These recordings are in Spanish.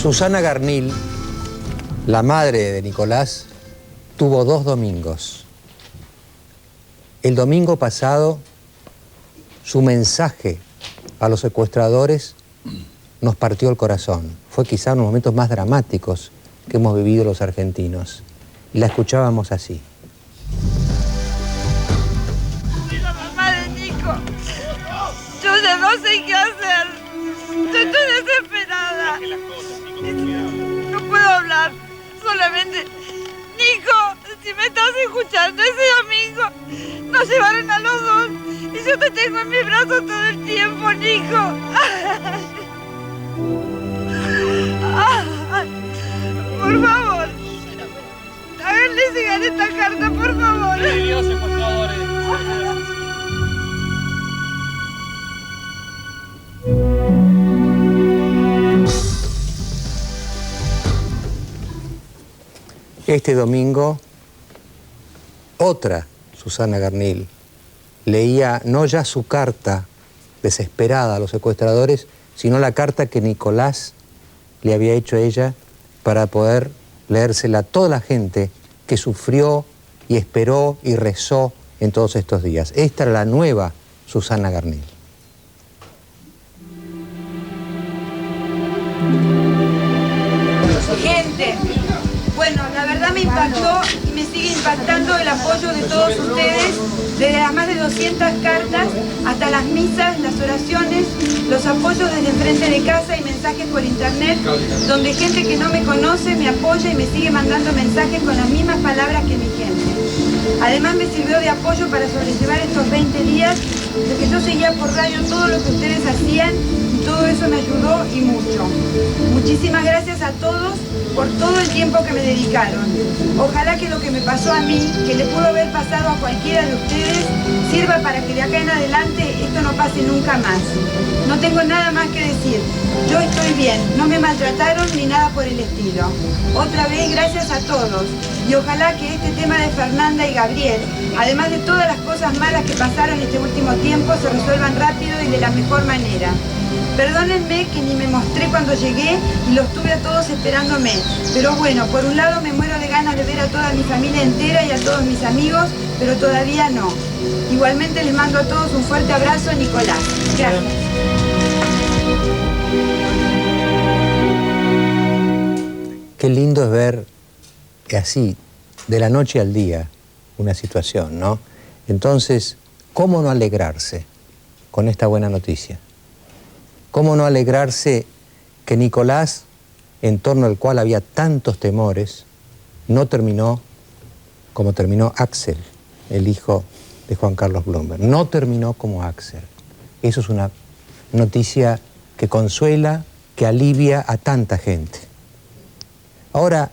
Susana Garnil, la madre de Nicolás, tuvo 2 domingos. El domingo pasado, su mensaje a los secuestradores nos partió el corazón. Fue quizá uno de los momentos más dramáticos que hemos vivido los argentinos. Y la escuchábamos así. Soy la mamá de Nico. Yo ya no sé qué hacer. Yo estoy desesperada. No puedo hablar. Solamente... Nico, si me estás escuchando, ese domingo nos llevaron a los 2 y yo te tengo en mis brazos todo el tiempo, Nico. Por favor, háganle llegar esta carta, por favor. Dios, secuestradores. Este domingo, otra Susana Garnil leía no ya su carta desesperada a los secuestradores, sino la carta que Nicolás le había hecho a ella para poder leérsela a toda la gente que sufrió y esperó y rezó en todos estos días. Esta era la nueva Susana Garnil. Gente, bueno, la verdad me impactó y me sigue impactando el apoyo de todos ustedes, desde las más de 200 cartas hasta las misas, las oraciones, los apoyos desde enfrente de casa y mensajes por internet, donde gente que no me conoce me apoya y me sigue mandando mensajes con las mismas palabras que mi gente. Además me sirvió de apoyo para sobrellevar estos 20 días, de que yo seguía por radio todo lo que ustedes hacían y todo eso me ayudó y mucho. Muchísimas gracias a todos por todo el tiempo que me dedicaron. Ojalá que lo que me pasó a mí, que le pudo haber pasado a cualquiera de ustedes, sirva para que de acá en adelante esto no pase nunca más. No tengo nada más que decir. Yo estoy bien, no me maltrataron ni nada por el estilo. Otra vez, gracias a todos. Y ojalá que este tema de Fernanda y Gabriel, además de todas las cosas malas que pasaron este último tiempo, se resuelvan rápido y de la mejor manera. Perdónenme que ni me mostré cuando llegué y los tuve a todos esperándome. Pero bueno, por un lado me muero de ganas de ver a toda mi familia entera y a todos mis amigos, pero todavía no. Igualmente les mando a todos un fuerte abrazo, Nicolás. Gracias. Qué lindo es ver que así, de la noche al día, una situación, ¿no? Entonces, ¿cómo no alegrarse con esta buena noticia? ¿Cómo no alegrarse que Nicolás, en torno al cual había tantos temores, no terminó como terminó Axel, el hijo de Juan Carlos Blumberg? No terminó como Axel. Eso es una noticia que consuela, que alivia a tanta gente. Ahora,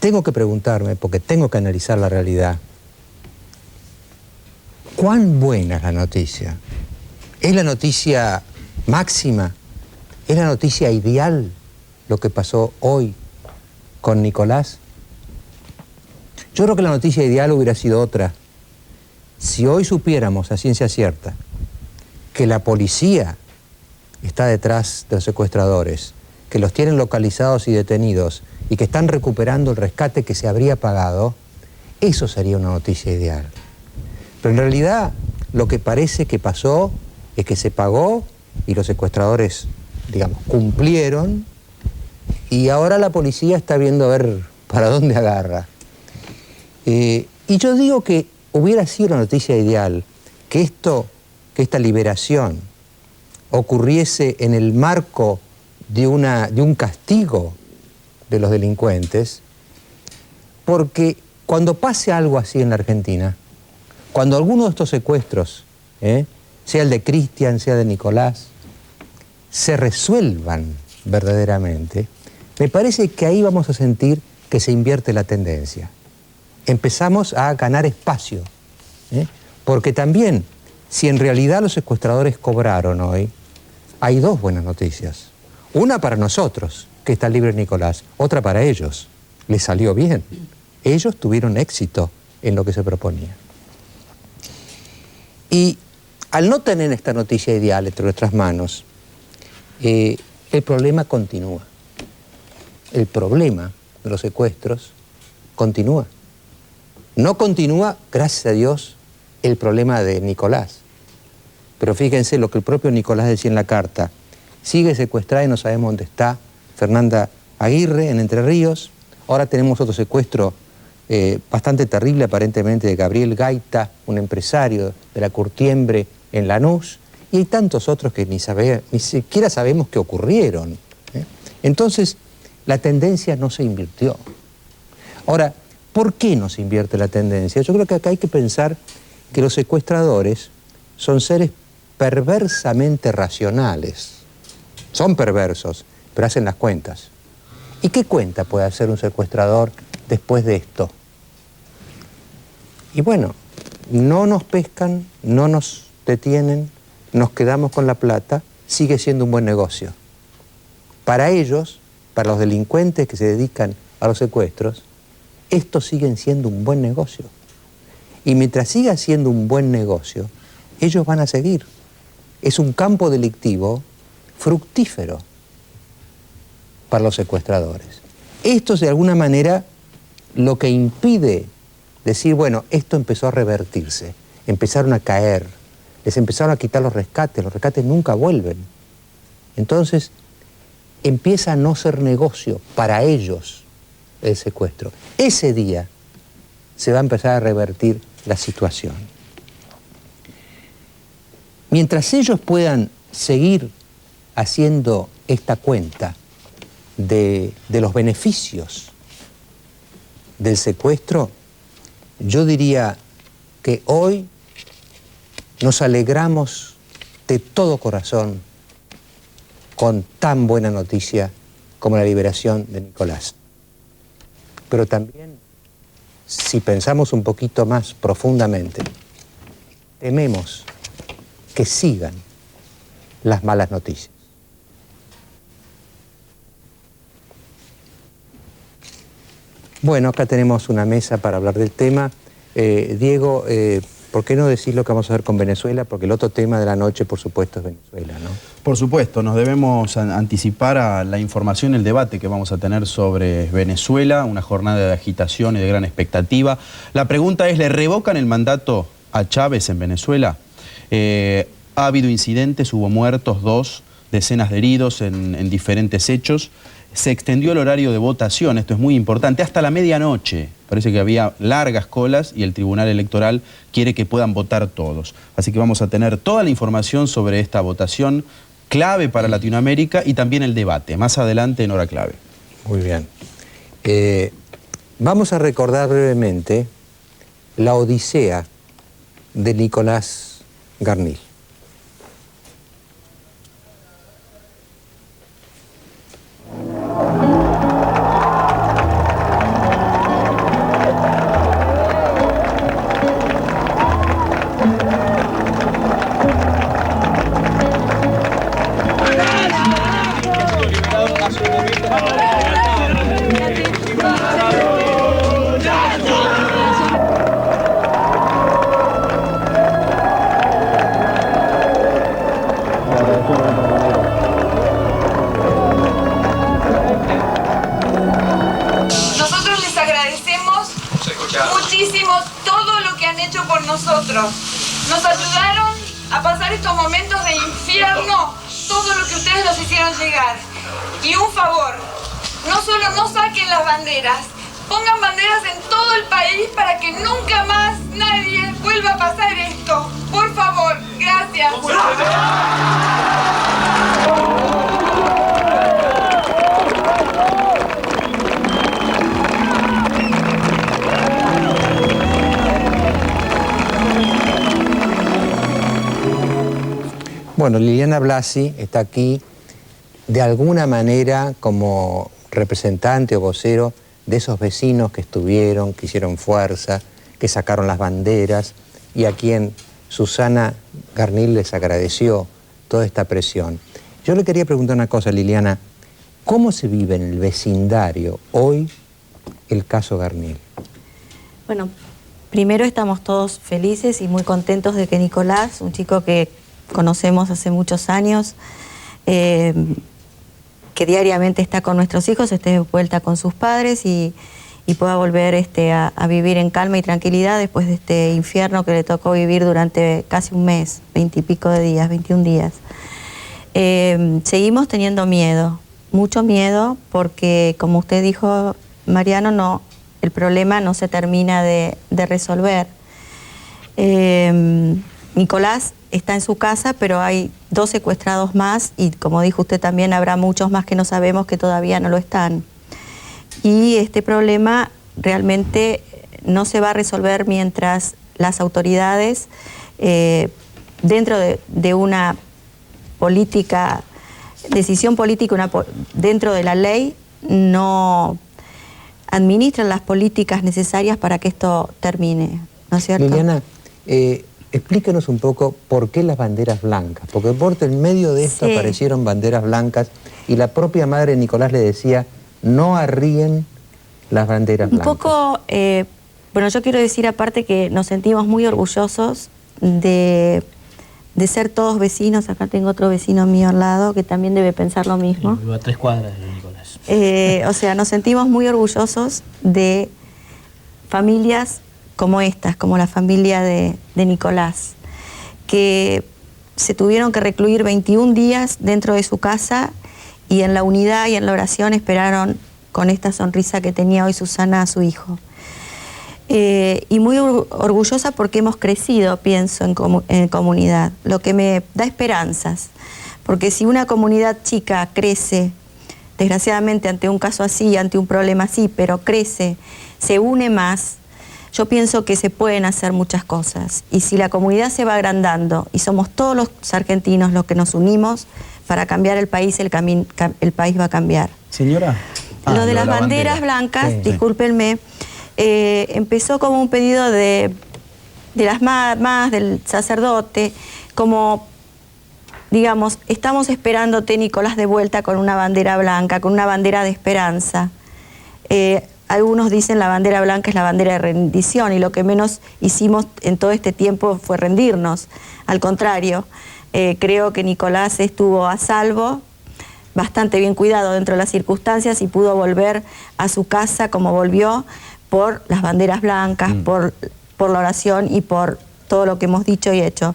tengo que preguntarme, porque tengo que analizar la realidad, ¿cuán buena es la noticia? ¿Es la noticia máxima? ¿Es la noticia ideal lo que pasó hoy con Nicolás? Yo creo que la noticia ideal hubiera sido otra. Si hoy supiéramos a ciencia cierta que la policía está detrás de los secuestradores, que los tienen localizados y detenidos y que están recuperando el rescate que se habría pagado, eso sería una noticia ideal. Pero en realidad lo que parece que pasó es que se pagó y los secuestradores, digamos, cumplieron y ahora la policía está viendo a ver para dónde agarra. Y yo digo que hubiera sido una noticia ideal que esta liberación ocurriese en el marco de un castigo de los delincuentes, porque cuando pase algo así en la Argentina, cuando alguno de estos secuestros, sea el de Cristian, sea de Nicolás, se resuelvan verdaderamente, me parece que ahí vamos a sentir que se invierte la tendencia. Empezamos a ganar espacio, porque también, si en realidad los secuestradores cobraron hoy, hay 2 buenas noticias. Una para nosotros, que está libre Nicolás, otra para ellos. Les salió bien. Ellos tuvieron éxito en lo que se proponía. Y al no tener esta noticia ideal entre nuestras manos, El problema continúa. El problema de los secuestros continúa. No continúa, gracias a Dios, el problema de Nicolás. Pero fíjense lo que el propio Nicolás decía en la carta. Sigue secuestrada y no sabemos dónde está Fernanda Aguirre, en Entre Ríos. Ahora tenemos otro secuestro bastante terrible, aparentemente, de Gabriel Gaita, un empresario de la Curtiembre en Lanús. Y hay tantos otros que ni siquiera sabemos qué ocurrieron. Entonces, la tendencia no se invirtió. Ahora, ¿por qué no se invierte la tendencia? Yo creo que acá hay que pensar que los secuestradores son seres perversamente racionales. Son perversos, pero hacen las cuentas. ¿Y qué cuenta puede hacer un secuestrador después de esto? Y bueno, no nos pescan, no nos detienen, nos quedamos con la plata, sigue siendo un buen negocio. Para ellos, para los delincuentes que se dedican a los secuestros, estos siguen siendo un buen negocio. Y mientras siga siendo un buen negocio, ellos van a seguir. Es un campo delictivo fructífero para los secuestradores. Esto es de alguna manera lo que impide decir, bueno, esto empezó a revertirse, empezaron a caer, les empezaron a quitar los rescates nunca vuelven. Entonces, empieza a no ser negocio para ellos el secuestro. Ese día se va a empezar a revertir la situación. Mientras ellos puedan seguir haciendo esta cuenta de los beneficios del secuestro, yo diría que hoy nos alegramos de todo corazón con tan buena noticia como la liberación de Nicolás. Pero también, si pensamos un poquito más profundamente, tememos que sigan las malas noticias. Bueno, acá tenemos una mesa para hablar del tema. Diego, ¿por qué no decís lo que vamos a hacer con Venezuela? Porque el otro tema de la noche, por supuesto, es Venezuela, ¿no? Por supuesto, nos debemos anticipar a la información, el debate que vamos a tener sobre Venezuela, una jornada de agitación y de gran expectativa. La pregunta es, ¿le revocan el mandato a Chávez en Venezuela? Ha habido incidentes, hubo muertos, 2, decenas de heridos en diferentes hechos. Se extendió el horario de votación, esto es muy importante, hasta la medianoche. Parece que había largas colas y el Tribunal Electoral quiere que puedan votar todos. Así que vamos a tener toda la información sobre esta votación clave para Latinoamérica y también el debate, más adelante en Hora Clave. Muy bien. Vamos a recordar brevemente la odisea de Nicolás Garnil. Nosotros les agradecemos muchísimo todo lo que han hecho por nosotros. Nos ayudaron a pasar estos momentos de infierno, todo lo que ustedes nos hicieron llegar. Y un favor, no solo no saquen las banderas, pongan banderas en todo el país para que nunca más nadie vuelva a pasar esto. Por favor, gracias. Bueno, Liliana Blasi está aquí de alguna manera como representante o vocero de esos vecinos que estuvieron, que hicieron fuerza, que sacaron las banderas y a quien Susana Garnil les agradeció toda esta presión. Yo le quería preguntar una cosa, Liliana, ¿cómo se vive en el vecindario hoy el caso Garnil? Bueno, primero estamos todos felices y muy contentos de que Nicolás, un chico que conocemos hace muchos años, que diariamente está con nuestros hijos, esté de vuelta con sus padres y pueda volver a vivir en calma y tranquilidad después de este infierno que le tocó vivir durante casi un mes, 20 y pico de días, 21 días. Seguimos teniendo miedo, mucho miedo, porque como usted dijo, Mariano, el problema no se termina de resolver. Nicolás está en su casa, pero hay 2 secuestrados más y, como dijo usted también, habrá muchos más que no sabemos que todavía no lo están. Y este problema realmente no se va a resolver mientras las autoridades, dentro de una decisión política dentro de la ley, no administran las políticas necesarias para que esto termine, ¿no es cierto? Liliana, explíquenos un poco por qué las banderas blancas, porque por en medio de esto aparecieron banderas blancas y la propia madre de Nicolás le decía: no arríen las banderas blancas. Un poco, bueno, yo quiero decir aparte que nos sentimos muy orgullosos de ser todos vecinos. Acá tengo otro vecino mío al lado que también debe pensar lo mismo. Vivo a 3 cuadras de Nicolás. O sea, nos sentimos muy orgullosos de familias como estas, como la familia de Nicolás, que se tuvieron que recluir 21 días dentro de su casa y en la unidad y en la oración esperaron con esta sonrisa que tenía hoy Susana a su hijo. Y muy orgullosa porque hemos crecido, pienso, en comunidad, lo que me da esperanzas, porque si una comunidad chica crece, desgraciadamente ante un caso así, ante un problema así, pero crece, se une más, yo pienso que se pueden hacer muchas cosas. Y si la comunidad se va agrandando y somos todos los argentinos los que nos unimos para cambiar el país, el país va a cambiar. Señora. Lo de las banderas blancas, sí, discúlpenme, empezó como un pedido de las mamás, del sacerdote, como, digamos, estamos esperándote, Nicolás, de vuelta con una bandera blanca, con una bandera de esperanza. Algunos dicen la bandera blanca es la bandera de rendición y lo que menos hicimos en todo este tiempo fue rendirnos. Al contrario, creo que Nicolás estuvo a salvo, bastante bien cuidado dentro de las circunstancias y pudo volver a su casa como volvió por las banderas blancas, por la oración y por todo lo que hemos dicho y hecho.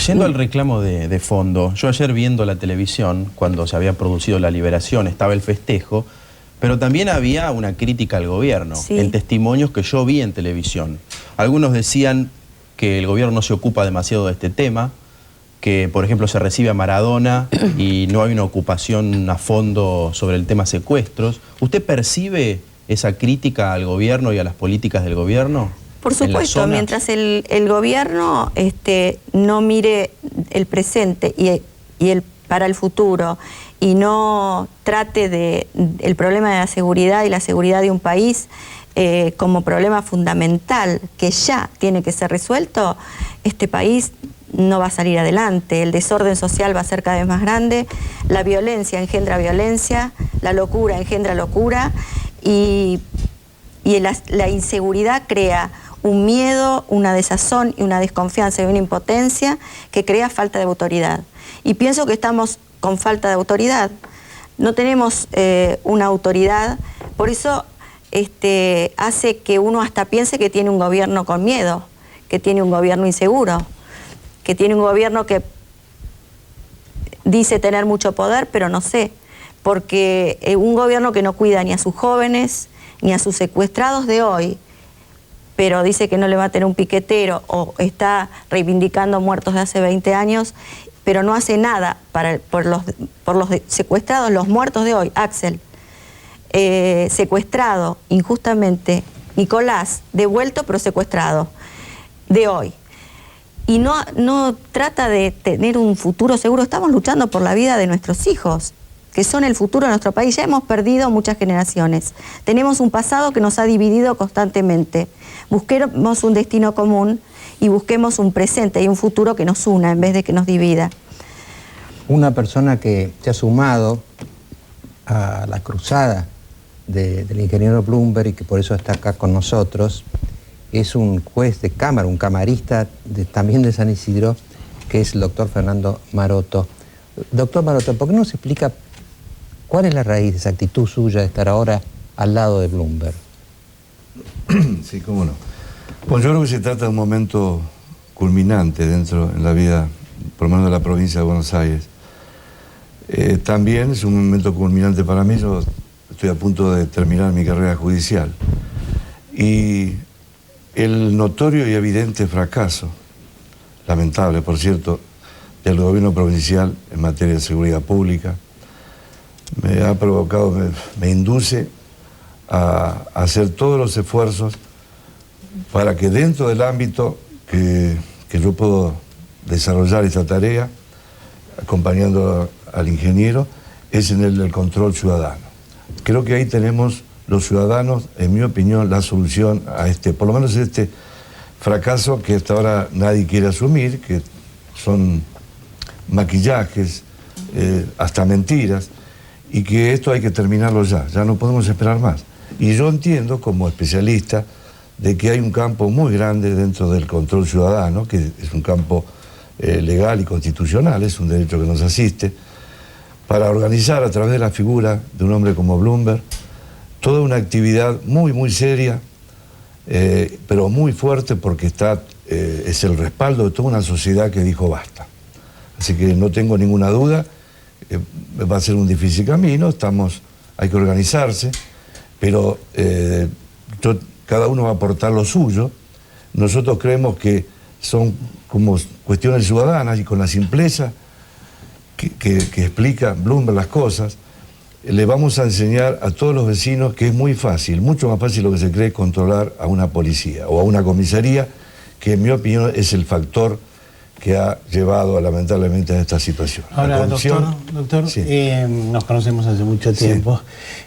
Yendo al reclamo de fondo, yo ayer viendo la televisión, cuando se había producido la liberación, estaba el festejo, pero también había una crítica al gobierno, sí, en testimonios que yo vi en televisión. Algunos decían que el gobierno no se ocupa demasiado de este tema, que por ejemplo se recibe a Maradona y no hay una ocupación a fondo sobre el tema secuestros. ¿Usted percibe esa crítica al gobierno y a las políticas del gobierno? Por supuesto, mientras el gobierno no mire el presente y para el futuro y no trate el problema de la seguridad y la seguridad de un país como problema fundamental que ya tiene que ser resuelto, este país no va a salir adelante. El desorden social va a ser cada vez más grande, la violencia engendra violencia, la locura engendra locura y la inseguridad crea un miedo, una desazón y una desconfianza y una impotencia que crea falta de autoridad. Y pienso que estamos con falta de autoridad. No tenemos una autoridad, por eso hace que uno hasta piense que tiene un gobierno con miedo, que tiene un gobierno inseguro, que tiene un gobierno que dice tener mucho poder, pero no sé, porque un gobierno que no cuida ni a sus jóvenes, ni a sus secuestrados de hoy, pero dice que no le va a tener un piquetero o está reivindicando muertos de hace 20 años, pero no hace nada por los secuestrados, los muertos de hoy. Axel, secuestrado injustamente, Nicolás, devuelto pero secuestrado, de hoy. Y no trata de tener un futuro seguro. Estamos luchando por la vida de nuestros hijos, que son el futuro de nuestro país. Ya hemos perdido muchas generaciones. Tenemos un pasado que nos ha dividido constantemente. Busquemos un destino común y busquemos un presente y un futuro que nos una en vez de que nos divida. Una persona que se ha sumado a la cruzada del ingeniero Bloomberg y que por eso está acá con nosotros, es un juez de cámara, un camarista también de San Isidro, que es el doctor Fernando Maroto. Doctor Maroto, ¿por qué no se explica ¿Cuál es la raíz de esa actitud suya de estar ahora al lado de Bloomberg? Sí, cómo no. Bueno, yo creo que se trata de un momento culminante en la vida, por lo menos de la provincia de Buenos Aires. También es un momento culminante para mí. Yo estoy a punto de terminar mi carrera judicial. Y el notorio y evidente fracaso, lamentable por cierto, del gobierno provincial en materia de seguridad pública, me ha provocado, me induce a hacer todos los esfuerzos para que dentro del ámbito que yo puedo desarrollar esta tarea, acompañando al ingeniero, es en el del control ciudadano. Creo que ahí tenemos los ciudadanos, en mi opinión, la solución a por lo menos este fracaso que hasta ahora nadie quiere asumir, que son maquillajes, hasta mentiras, y que esto hay que terminarlo ya no podemos esperar más. Y yo entiendo, como especialista, de que hay un campo muy grande dentro del control ciudadano, que es un campo legal y constitucional, es un derecho que nos asiste, para organizar a través de la figura de un hombre como Bloomberg toda una actividad muy, muy seria, pero muy fuerte, porque es el respaldo de toda una sociedad que dijo basta. Así que no tengo ninguna duda, va a ser un difícil camino, hay que organizarse, pero cada uno va a aportar lo suyo. Nosotros creemos que son como cuestiones ciudadanas, y con la simpleza que explica Bloomberg las cosas, le vamos a enseñar a todos los vecinos que es muy fácil, mucho más fácil de lo que se cree, controlar a una policía o a una comisaría, que en mi opinión es el factor que ha llevado lamentablemente a esta situación. Ahora, doctor, sí. Nos conocemos hace mucho tiempo.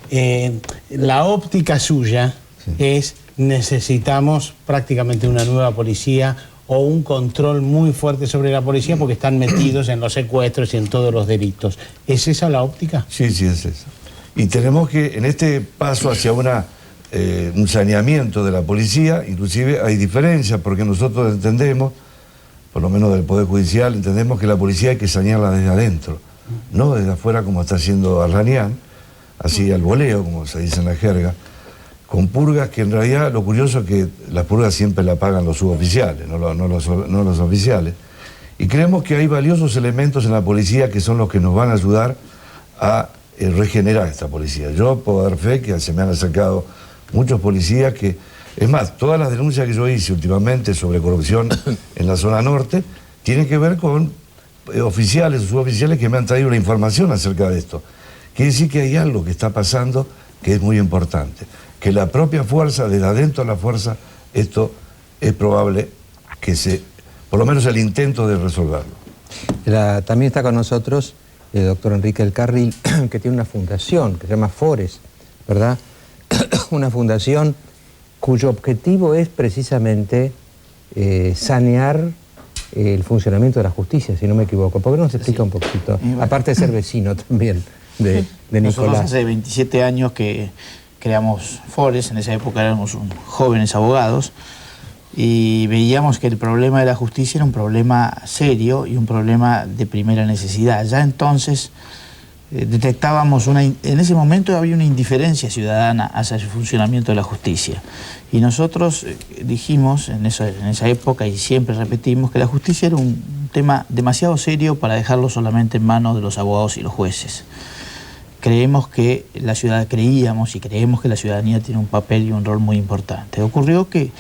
Sí. La óptica suya sí. Es: necesitamos prácticamente una nueva policía o un control muy fuerte sobre la policía, porque están metidos en los secuestros y en todos los delitos. ¿Es esa la óptica? Sí, sí, es esa. Y tenemos que, en este paso hacia un saneamiento de la policía, inclusive hay diferencias, porque nosotros entendemos, por lo menos del Poder Judicial, entendemos que la policía hay que sanearla desde adentro, no desde afuera como está haciendo Arranián, así al voleo, como se dice en la jerga, con purgas que en realidad lo curioso es que las purgas siempre la pagan los suboficiales, no los oficiales. Y creemos que hay valiosos elementos en la policía que son los que nos van a ayudar a regenerar esta policía. Yo puedo dar fe que se me han acercado muchos policías que... Es más, todas las denuncias que yo hice últimamente sobre corrupción en la zona norte tienen que ver con oficiales o suboficiales que me han traído la información acerca de esto. Quiere decir que hay algo que está pasando que es muy importante. Que la propia fuerza, desde adentro de la fuerza, esto es probable que por lo menos el intento de resolverlo. También está con nosotros el doctor Enrique del Carril, que tiene una fundación que se llama Fores, ¿verdad? Una fundación cuyo objetivo es precisamente sanear el funcionamiento de la justicia, si no me equivoco. ¿Por qué no se explica un poquito? Bueno. Aparte de ser vecino también de Nicolás. Nosotros hace 27 años que creamos Fores, en esa época éramos jóvenes abogados, y veíamos que el problema de la justicia era un problema serio y un problema de primera necesidad. Ya entonces detectábamos en ese momento había una indiferencia ciudadana hacia el funcionamiento de la justicia. Y nosotros dijimos en esa época, y siempre repetimos, que la justicia era un tema demasiado serio para dejarlo solamente en manos de los abogados y los jueces. Creíamos que la ciudadanía tiene un papel y un rol muy importante. Ocurrió que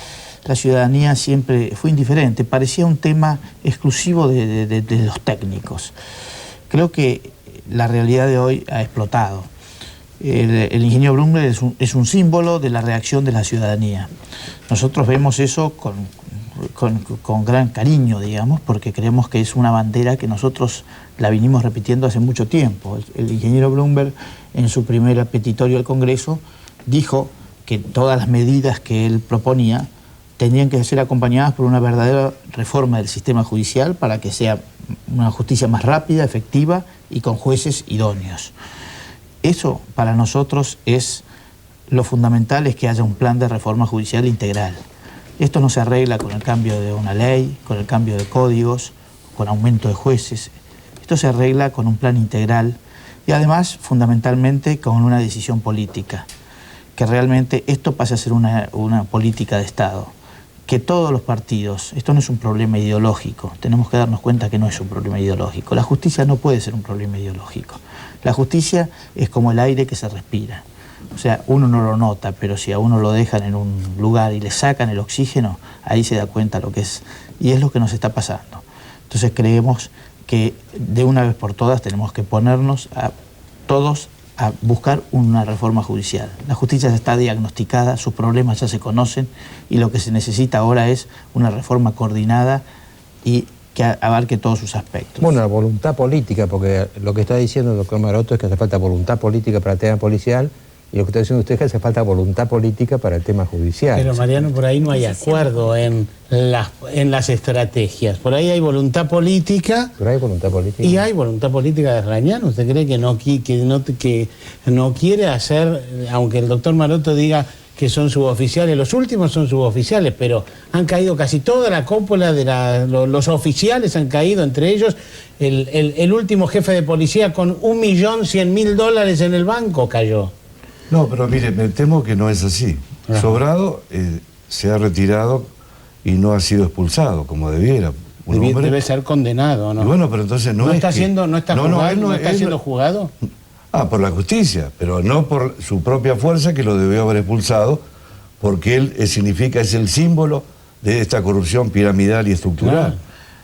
la ciudadanía siempre fue indiferente, parecía un tema exclusivo de los técnicos. Creo que la realidad de hoy ha explotado. El ingeniero Bloomberg es un símbolo de la reacción de la ciudadanía. Nosotros vemos eso con gran cariño, digamos, porque creemos que es una bandera que nosotros la vinimos repitiendo hace mucho tiempo. El ingeniero Bloomberg, en su primer petitorio al Congreso, dijo que todas las medidas que él proponía tenían que ser acompañadas por una verdadera reforma del sistema judicial para que sea una justicia más rápida, efectiva y con jueces idóneos. Eso para nosotros es lo fundamental, es que haya un plan de reforma judicial integral. Esto no se arregla con el cambio de una ley, con el cambio de códigos, con aumento de jueces. Esto se arregla con un plan integral Y además, fundamentalmente, con una decisión política, que realmente esto pase a ser una política de Estado. Que todos los partidos, esto no es un problema ideológico, tenemos que darnos cuenta que no es un problema ideológico. La justicia no puede ser un problema ideológico. La justicia es como el aire que se respira. O sea, uno no lo nota, pero si a uno lo dejan en un lugar y le sacan el oxígeno, ahí se da cuenta lo que es. Y es lo que nos está pasando. Entonces creemos que de una vez por todas tenemos que ponernos todos a buscar una reforma judicial. La justicia ya está diagnosticada, sus problemas ya se conocen y lo que se necesita ahora es una reforma coordinada y que abarque todos sus aspectos. Bueno, la voluntad política, porque lo que está diciendo el doctor Maroto es que hace falta voluntad política para el tema policial y lo que está diciendo usted es que hace falta voluntad política para el tema judicial. Pero Mariano, por ahí no hay acuerdo en las estrategias. Por ahí hay voluntad política. Pero hay voluntad política. Y hay voluntad política de Rañano. ¿Usted cree que no quiere hacer, aunque el doctor Maroto diga que son suboficiales, los últimos son suboficiales, pero han caído casi toda la cúpula de los oficiales han caído, entre ellos el último jefe de policía con $1.100.000 en el banco cayó. No, pero mire, me temo que no es así. Ajá. Sobrado se ha retirado y no ha sido expulsado como debiera. Debe ser condenado, ¿no? Y bueno, pero entonces no está siendo juzgado. Por la justicia, pero no por su propia fuerza que lo debió haber expulsado, porque él es el símbolo de esta corrupción piramidal y estructural.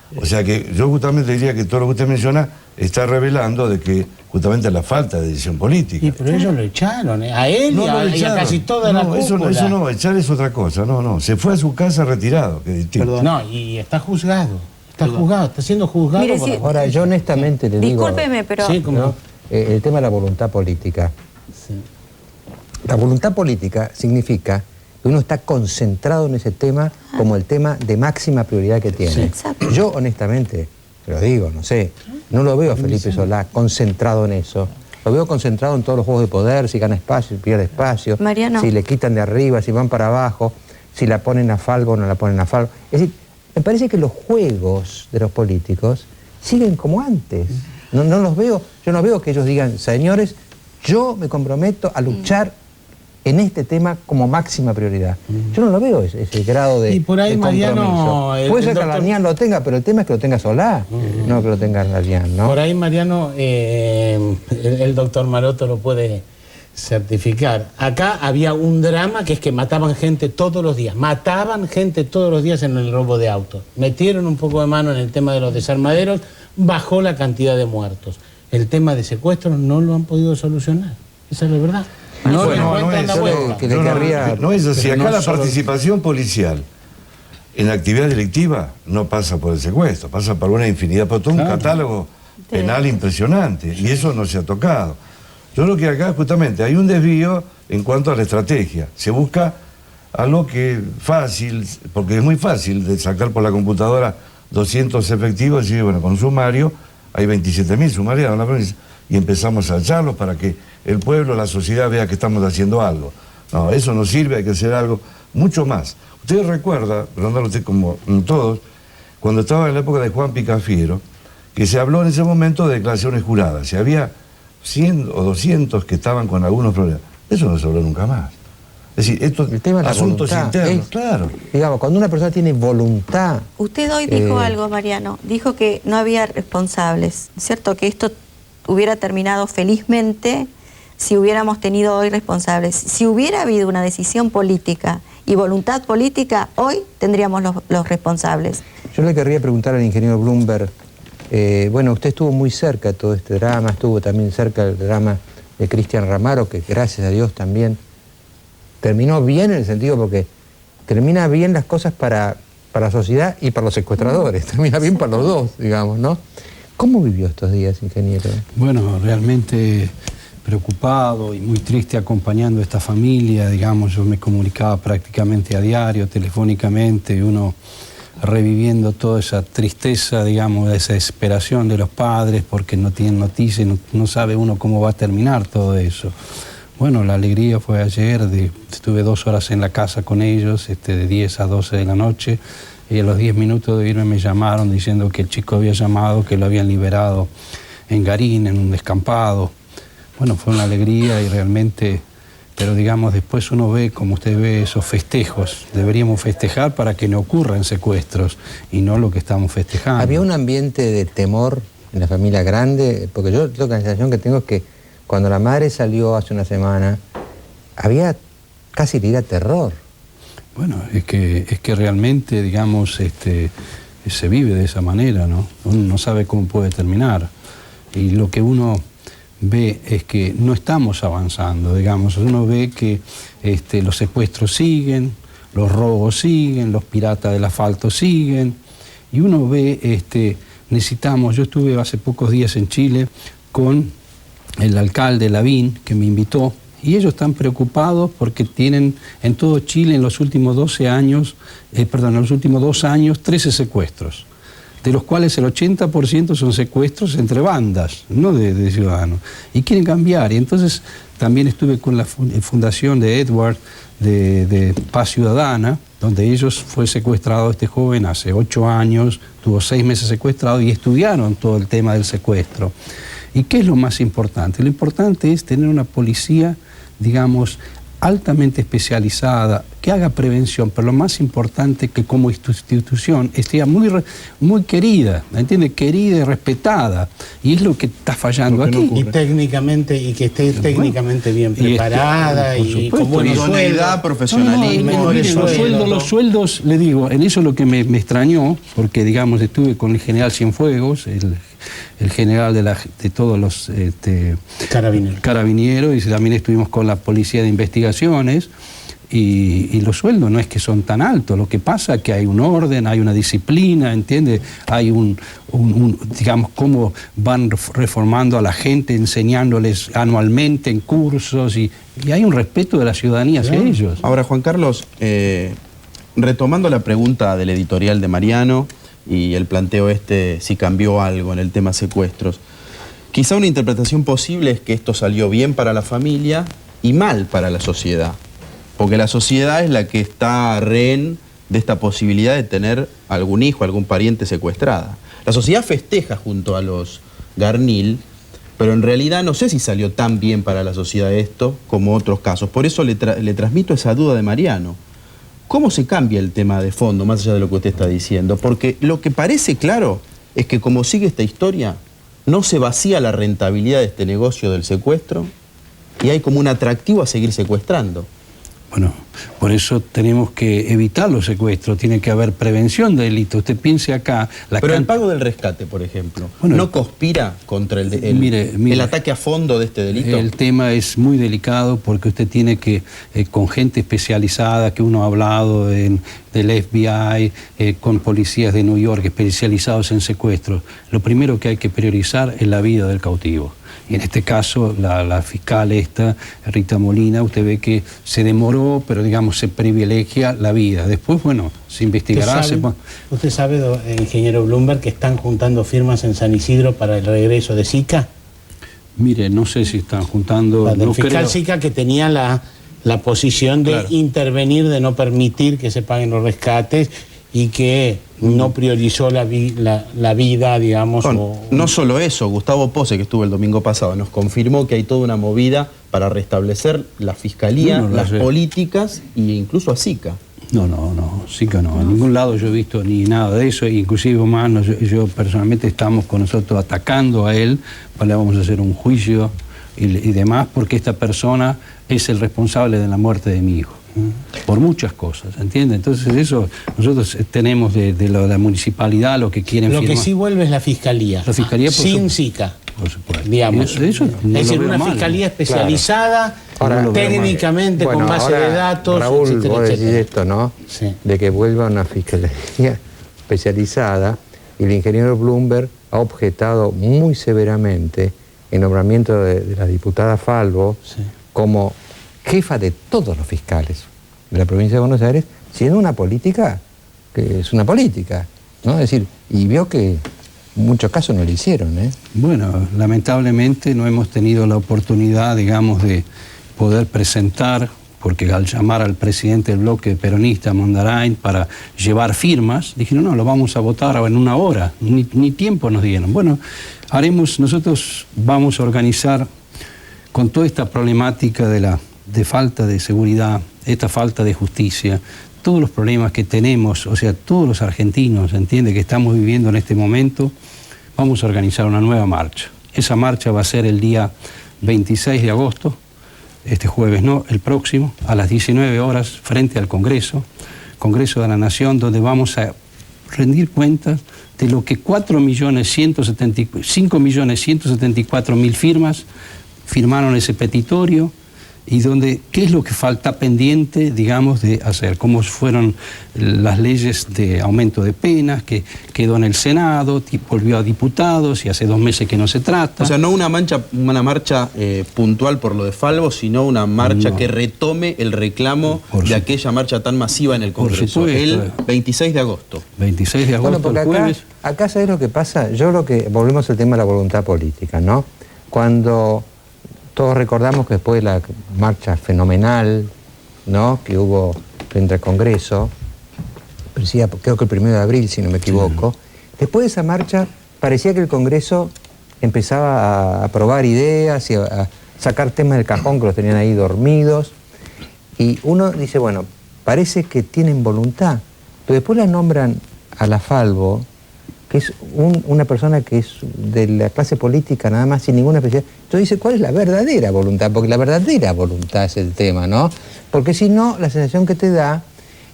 Claro. O sea que yo justamente diría que todo lo que usted menciona está revelando de que justamente la falta de decisión política. Y pero ellos lo echaron, a él y a casi toda la cúpula. Eso no, echar es otra cosa, no, se fue a su casa retirado, que es distinto. No, y está juzgado, está siendo juzgado. Mire, ahora, yo honestamente le digo... Discúlpeme, pero... Sí, ¿no? El tema de la voluntad política. Sí. La voluntad política significa que uno está concentrado en ese tema como el tema de máxima prioridad que tiene. Sí, yo honestamente, lo digo, no sé, no lo veo a Felipe Solá concentrado en eso. Lo veo concentrado en todos los juegos de poder, si gana espacio, si pierde espacio, Mariano. Si le quitan de arriba, si van para abajo, si la ponen a Falgo o no la ponen a Falgo. Es decir, me parece que los juegos de los políticos siguen como antes. No los veo, yo no veo que ellos digan, señores, yo me comprometo a luchar en este tema como máxima prioridad. Yo no lo veo ese grado de, y por ahí, de compromiso. Mariano, puede ser que Larnián lo tenga, pero el tema es que lo tenga Solá, no que lo tenga Larnián, ¿no? Por ahí, Mariano, el doctor Maroto lo puede certificar. Acá había un drama que es que mataban gente todos los días. Mataban gente todos los días en el robo de autos. Metieron un poco de mano en el tema de los desarmaderos, bajó la cantidad de muertos. El tema de secuestros no lo han podido solucionar. Esa es la verdad. No es así. Acá la participación policial en la actividad delictiva no pasa por el secuestro, pasa por una infinidad, por todo un catálogo penal impresionante, y eso no se ha tocado. Yo creo que acá justamente hay un desvío en cuanto a la estrategia. Se busca algo que es fácil, porque es muy fácil de sacar por la computadora 200 efectivos y decir, bueno, con sumario hay 27.000 sumariados en la provincia y empezamos a echarlos para que el pueblo, la sociedad vea que estamos haciendo algo. No, eso no sirve, hay que hacer algo mucho más. Usted recuerda, perdónalo usted como todos, cuando estaba en la época de Juan Picafiero, que se habló en ese momento de declaraciones juradas. Si había 100 o 200 que estaban con algunos problemas. Eso no se habló nunca más. Es decir, estos asuntos internos, claro. Digamos, cuando una persona tiene voluntad... Usted hoy dijo algo, Mariano. Dijo que no había responsables. ¿Cierto? Que esto hubiera terminado felizmente si hubiéramos tenido hoy responsables. Si hubiera habido una decisión política y voluntad política, hoy tendríamos los responsables. Yo le querría preguntar al ingeniero Blumberg, bueno, usted estuvo muy cerca de todo este drama, estuvo también cerca del drama de Cristian Ramaro, que gracias a Dios también terminó bien en el sentido porque termina bien las cosas para la sociedad y para los secuestradores, termina bien para los dos, digamos, ¿no? ¿Cómo vivió estos días, ingeniero? Bueno, realmente preocupado y muy triste acompañando a esta familia, digamos, yo me comunicaba prácticamente a diario, telefónicamente, y uno reviviendo toda esa tristeza, digamos, esa desesperación de los padres porque no tienen noticias, no sabe uno cómo va a terminar todo eso. Bueno, la alegría fue ayer, estuve 2 horas en la casa con ellos, de 10 a 12 de la noche, y a los 10 minutos de irme me llamaron diciendo que el chico había llamado, que lo habían liberado en Garín, en un descampado. bueno, fue una alegría y realmente, pero digamos, después uno ve, como usted ve, esos festejos. Deberíamos festejar para que no ocurran secuestros y no lo que estamos festejando. ¿Había un ambiente de temor en la familia grande? Porque yo la sensación que tengo es que cuando la madre salió hace una semana, había casi diría terror. Bueno, es que realmente, digamos, se vive de esa manera, ¿no? Uno no sabe cómo puede terminar. Y lo que uno ve es que no estamos avanzando, digamos. Uno ve que los secuestros siguen, los robos siguen, los piratas del asfalto siguen. Y uno ve, necesitamos, yo estuve hace pocos días en Chile con el alcalde Lavín, que me invitó, y ellos están preocupados porque tienen en todo Chile en los últimos 12 años, en los últimos 2 años, 13 secuestros, de los cuales el 80% son secuestros entre bandas, no de ciudadanos, y quieren cambiar. Y entonces también estuve con la fundación de Edward de Paz Ciudadana, donde ellos fue secuestrado este joven hace 8 años, tuvo 6 meses secuestrado y estudiaron todo el tema del secuestro. ¿Y qué es lo más importante? Lo importante es tener una policía, digamos, altamente especializada, que haga prevención, pero lo más importante que como institución esté muy querida, ¿me entiende? Querida y respetada. Y es lo que está fallando aquí. Y técnicamente, y que esté técnicamente bien preparada y con buena idoneidad, profesionalismo. Los sueldos, le digo, en eso es lo que me extrañó, porque digamos estuve con el general Cienfuegos, el general de todos los carabineros, y también estuvimos con la policía de investigaciones, y los sueldos no es que son tan altos, lo que pasa es que hay un orden, hay una disciplina, ¿entiende? Hay digamos, cómo van reformando a la gente, enseñándoles anualmente en cursos, y hay un respeto de la ciudadanía hacia ellos. Ahora, Juan Carlos, retomando la pregunta del editorial de Mariano, y el planteo si cambió algo en el tema secuestros. Quizá una interpretación posible es que esto salió bien para la familia y mal para la sociedad, porque la sociedad es la que está rehén de esta posibilidad de tener algún hijo, algún pariente secuestrada. La sociedad festeja junto a los Garnil, pero en realidad no sé si salió tan bien para la sociedad esto como otros casos. Por eso le transmito esa duda de Mariano. ¿Cómo se cambia el tema de fondo, más allá de lo que usted está diciendo? Porque lo que parece claro es que como sigue esta historia, no se vacía la rentabilidad de este negocio del secuestro y hay como un atractivo a seguir secuestrando. Bueno, por eso tenemos que evitar los secuestros, tiene que haber prevención de delitos. Usted piense acá... Pero el pago del rescate, por ejemplo, bueno, ¿no conspira contra el ataque a fondo de este delito? El tema es muy delicado porque usted tiene que, con gente especializada, que uno ha hablado del FBI, con policías de New York especializados en secuestros, lo primero que hay que priorizar es la vida del cautivo. Y en este caso, la fiscal Rita Molina, usted ve que se demoró, pero digamos se privilegia la vida. Después, bueno, se investigará. ¿Usted sabe, ingeniero Bloomberg, que están juntando firmas en San Isidro para el regreso de Sica? Mire, no sé si están juntando... La del fiscal Sica, que tenía la posición de intervenir, de no permitir que se paguen los rescates y que no priorizó la vida, digamos. No solo eso, Gustavo Pose, que estuvo el domingo pasado, nos confirmó que hay toda una movida para restablecer la fiscalía, las políticas e incluso a Sica. No, Sica no. En ningún lado yo he visto ni nada de eso, inclusive más, yo personalmente estamos con nosotros atacando a él, le vamos a hacer un juicio y demás, porque esta persona es el responsable de la muerte de mi hijo. Por muchas cosas, ¿entiende? Entonces eso, nosotros tenemos de la municipalidad lo que quieren firmar. Lo que sí vuelve es la fiscalía. La fiscalía sin Sica, por supuesto. Digamos. Eso no es decir, una fiscalía especializada, claro. técnicamente, con base de datos, Raúl, etcétera, vos decís esto, ¿no? Sí. De que vuelva una fiscalía especializada, y el ingeniero Bloomberg ha objetado muy severamente el nombramiento de la diputada Falvo como jefa de todos los fiscales de la provincia de Buenos Aires, siendo una política que es una política, ¿no? Es decir, y vio que en muchos casos no lo hicieron, ¿eh? Bueno, lamentablemente no hemos tenido la oportunidad, digamos, de poder presentar, porque al llamar al presidente del bloque peronista, Mondarain, para llevar firmas, dijeron, no, lo vamos a votar en 1 hora, ni tiempo nos dieron. Bueno, nosotros vamos a organizar con toda esta problemática de falta de seguridad, esta falta de justicia, todos los problemas que tenemos, o sea, todos los argentinos, entiende, que estamos viviendo en este momento, vamos a organizar una nueva marcha. Esa marcha va a ser el día 26 de agosto, este jueves no, el próximo, a las 19 horas, frente al Congreso de la Nación, donde vamos a rendir cuentas de lo que 5.174.000 firmas firmaron ese petitorio, y donde qué es lo que falta pendiente, digamos, de hacer, cómo fueron las leyes de aumento de penas, que quedó en el Senado, volvió a diputados y hace 2 meses que no se trata. O sea, no una marcha puntual por lo de Falvo, sino una marcha que retome el reclamo de aquella marcha tan masiva en el Congreso, el 26 de agosto. 26 de agosto, bueno, porque el jueves. acá ¿sabes lo que pasa? Yo creo que volvemos al tema de la voluntad política, ¿no? Cuando todos recordamos que después de la marcha fenomenal, ¿no?, que hubo frente al Congreso, creo que el 1 de abril, si no me equivoco, sí. Después de esa marcha parecía que el Congreso empezaba a aprobar ideas y a sacar temas del cajón que los tenían ahí dormidos, y uno dice, bueno, parece que tienen voluntad, pero después la nombran a la Falvo, que es una persona que es de la clase política nada más, sin ninguna especialidad. Entonces dice, ¿cuál es la verdadera voluntad? Porque la verdadera voluntad es el tema, ¿no? Porque si no, la sensación que te da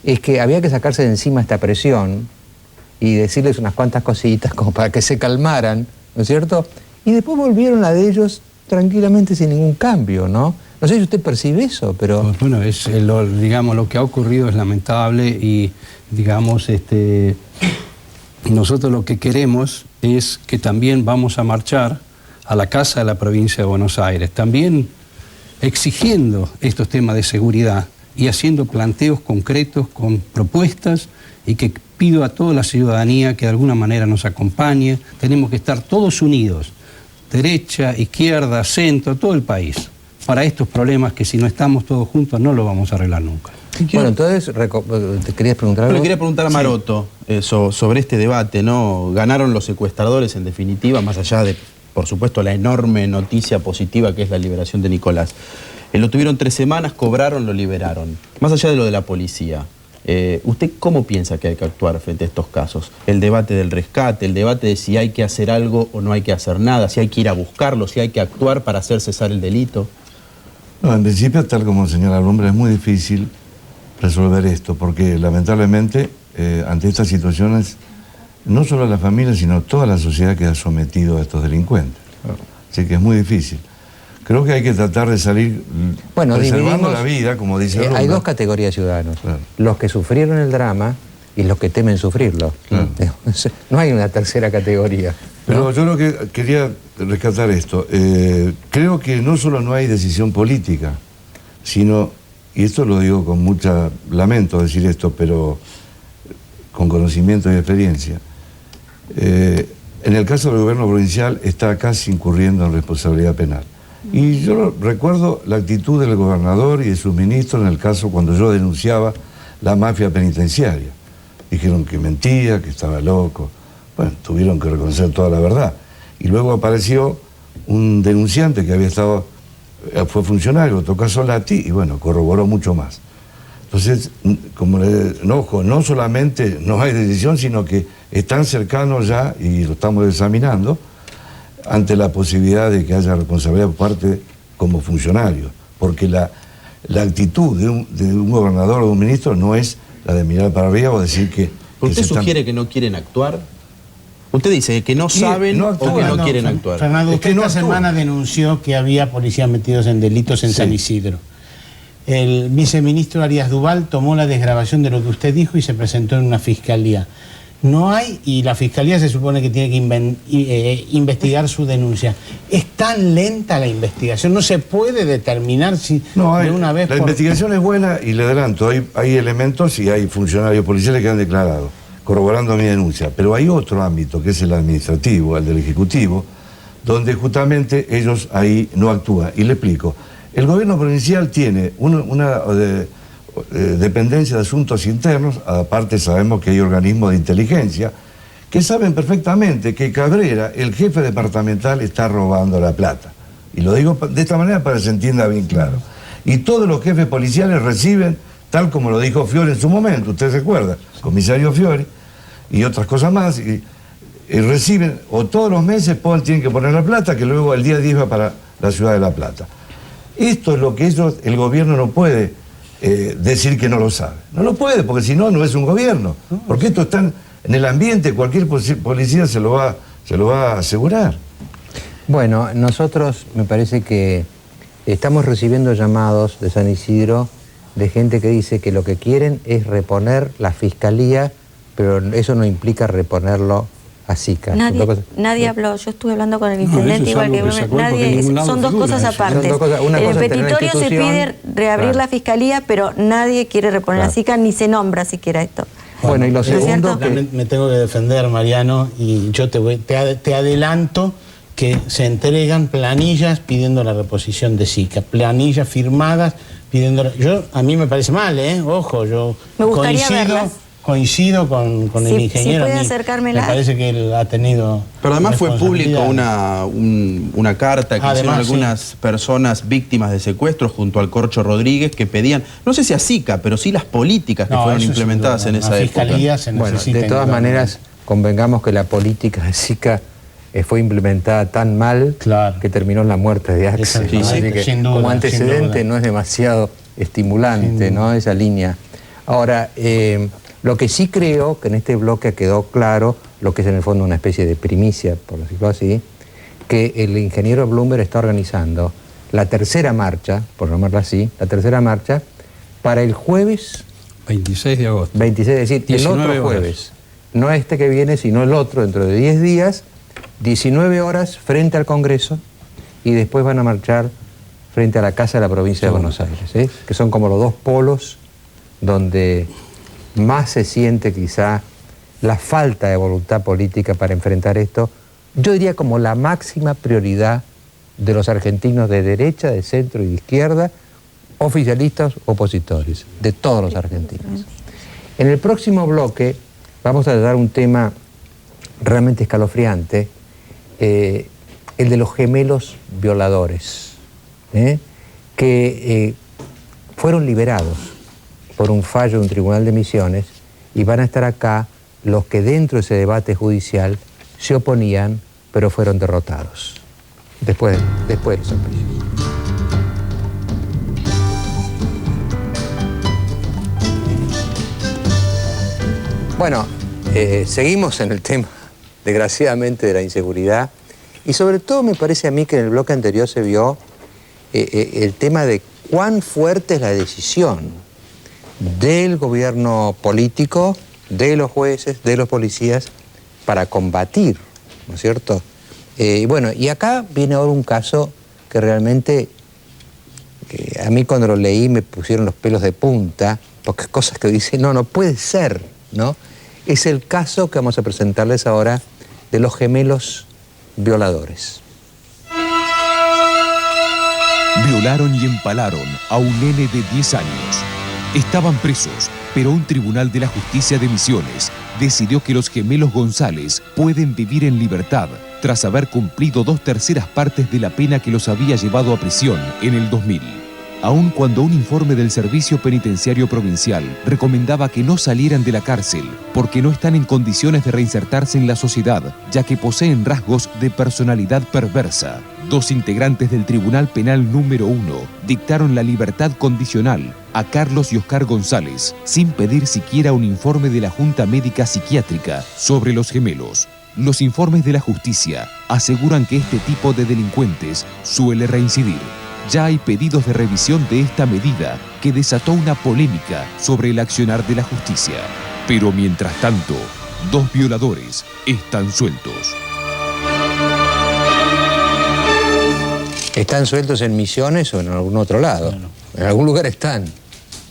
es que había que sacarse de encima esta presión y decirles unas cuantas cositas como para que se calmaran, ¿no es cierto? Y después volvieron a de ellos tranquilamente sin ningún cambio, ¿no? No sé si usted percibe eso, pero... Pues bueno, digamos, lo que ha ocurrido es lamentable y, digamos, nosotros lo que queremos es que también vamos a marchar a la Casa de la Provincia de Buenos Aires, también exigiendo estos temas de seguridad y haciendo planteos concretos con propuestas, y que pido a toda la ciudadanía que de alguna manera nos acompañe. Tenemos que estar todos unidos, derecha, izquierda, centro, todo el país, para estos problemas que si no estamos todos juntos no lo vamos a arreglar nunca. Bueno, entonces, ¿te querías preguntar algo? Le quería preguntar a Maroto sobre este debate, ¿no? Ganaron los secuestradores, en definitiva, más allá de, por supuesto, la enorme noticia positiva que es la liberación de Nicolás. Lo tuvieron 3 semanas, cobraron, lo liberaron. Más allá de lo de la policía, ¿usted cómo piensa que hay que actuar frente a estos casos? El debate del rescate, el debate de si hay que hacer algo o no hay que hacer nada, si hay que ir a buscarlo, si hay que actuar para hacer cesar el delito. No, en principio, tal como señala el hombre, es muy difícil resolver esto, porque lamentablemente ante estas situaciones no solo la familia, sino toda la sociedad queda sometido a estos delincuentes. Así que es muy difícil. Creo que hay que tratar de salir preservando la vida, como dice el hombre. Hay 2 categorías de ciudadanos, claro. Los que sufrieron el drama y los que temen sufrirlo. Claro. No hay una tercera categoría, ¿no? Pero yo lo que quería rescatar esto, creo que no solo no hay decisión política, sino, y esto lo digo con mucha lamento decir esto, pero con conocimiento y experiencia, en el caso del gobierno provincial está casi incurriendo en responsabilidad penal. Y yo recuerdo la actitud del gobernador y de sus ministros en el caso cuando yo denunciaba la mafia penitenciaria. Dijeron que mentía, que estaba loco. Bueno, tuvieron que reconocer toda la verdad. Y luego apareció un denunciante que había estado, fue funcionario, Otto Solati, y bueno, corroboró mucho más. Entonces, como no solamente no hay decisión, sino que están cercanos ya, y lo estamos examinando, ante la posibilidad de que haya responsabilidad por parte como funcionario. Porque la actitud de un gobernador o de un ministro no es la de mirar para arriba o decir que... ¿Usted sugiere que no quieren actuar? Usted dice que no saben o que no quieren actuar. Fernando, usted esta semana denunció que había policías metidos en delitos en San Isidro. El viceministro Arias Duval tomó la desgrabación de lo que usted dijo y se presentó en una fiscalía. No hay, y la fiscalía se supone que tiene que investigar su denuncia. ¿Es tan lenta la investigación? ¿No se puede determinar si de una vez... La investigación es buena y le adelanto, hay elementos y hay funcionarios policiales que han declarado, corroborando mi denuncia. Pero hay otro ámbito, que es el administrativo, el del Ejecutivo, donde justamente ellos ahí no actúan. Y le explico. El gobierno provincial tiene una dependencia de asuntos internos, aparte sabemos que hay organismos de inteligencia, que saben perfectamente que Cabrera, el jefe departamental, está robando la plata. Y lo digo de esta manera para que se entienda bien claro. Y todos los jefes policiales reciben, tal como lo dijo Fiori en su momento, usted recuerda, comisario Fiori, y otras cosas más, y reciben, o todos los meses tienen que poner la plata, que luego el día 10 va para la ciudad de La Plata. Esto es lo que el gobierno no puede decir que no lo sabe. No lo puede, porque si no, no es un gobierno. Porque esto está en el ambiente, cualquier policía se lo va a asegurar. Bueno, nosotros me parece que estamos recibiendo llamados de San Isidro de gente que dice que lo que quieren es reponer la fiscalía, pero eso no implica reponerlo a SICA. Nadie habló, yo estuve hablando con el intendente, igual que nadie, son dos cosas aparte. En el petitorio se pide reabrir la fiscalía, pero nadie quiere reponer la SICA, ni se nombra siquiera esto. Bueno, y lo segundo me tengo que defender, Mariano, y yo te adelanto que se entregan planillas pidiendo la reposición de SICA, planillas firmadas pidiendo... A mí me parece mal, ojo, yo me gustaría verlas. Coincido con el ingeniero. Si puede acercármela. Me parece que él ha tenido... Pero además fue público una carta que hicieron algunas personas víctimas de secuestros junto al Corcho Rodríguez que pedían, no sé si a SICA, pero sí las políticas que fueron implementadas en esa época. Bueno, de todas maneras, convengamos que la política de SICA fue implementada tan mal que terminó en la muerte de Axel. Así que como antecedente no es demasiado estimulante, ¿no? Esa línea. Ahora, lo que sí creo que en este bloque quedó claro, lo que es en el fondo una especie de primicia, por decirlo así, que el ingeniero Bloomberg está organizando la tercera marcha, por llamarla así, la tercera marcha, para el jueves 26 de agosto. 26, es decir, el otro jueves. No este que viene, sino el otro, dentro de 10 días, 19 horas frente al Congreso, y después van a marchar frente a la Casa de la Provincia de Buenos Aires, que son como los dos polos donde más se siente quizá la falta de voluntad política para enfrentar esto, yo diría como la máxima prioridad de los argentinos de derecha, de centro y de izquierda, oficialistas, opositores, de todos los argentinos. En el próximo bloque vamos a tratar un tema realmente escalofriante, el de los gemelos violadores, que fueron liberados por un fallo de un tribunal de Misiones, y van a estar acá los que dentro de ese debate judicial se oponían, pero fueron derrotados. Después de los sorpresas. Bueno, seguimos en el tema, desgraciadamente, de la inseguridad, y sobre todo me parece a mí que en el bloque anterior se vio el tema de cuán fuerte es la decisión del gobierno político, de los jueces, de los policías, para combatir, ¿no es cierto? Bueno, y acá viene ahora un caso que realmente, a mí cuando lo leí me pusieron los pelos de punta, porque cosas que dicen, no puede ser, ¿no? Es el caso que vamos a presentarles ahora de los gemelos violadores. Violaron y empalaron a un nene de 10 años. Estaban presos, pero un tribunal de la justicia de Misiones decidió que los gemelos González pueden vivir en libertad tras haber cumplido 2/3 partes de la pena que los había llevado a prisión en el 2000. Aun cuando un informe del Servicio Penitenciario Provincial recomendaba que no salieran de la cárcel porque no están en condiciones de reinsertarse en la sociedad, ya que poseen rasgos de personalidad perversa. 2 integrantes del Tribunal Penal número 1 dictaron la libertad condicional a Carlos y Oscar González, sin pedir siquiera un informe de la Junta Médica Psiquiátrica sobre los gemelos. Los informes de la justicia aseguran que este tipo de delincuentes suele reincidir. Ya hay pedidos de revisión de esta medida que desató una polémica sobre el accionar de la justicia. Pero mientras tanto, 2 violadores están sueltos. ¿Están sueltos en Misiones o en algún otro lado? En algún lugar están,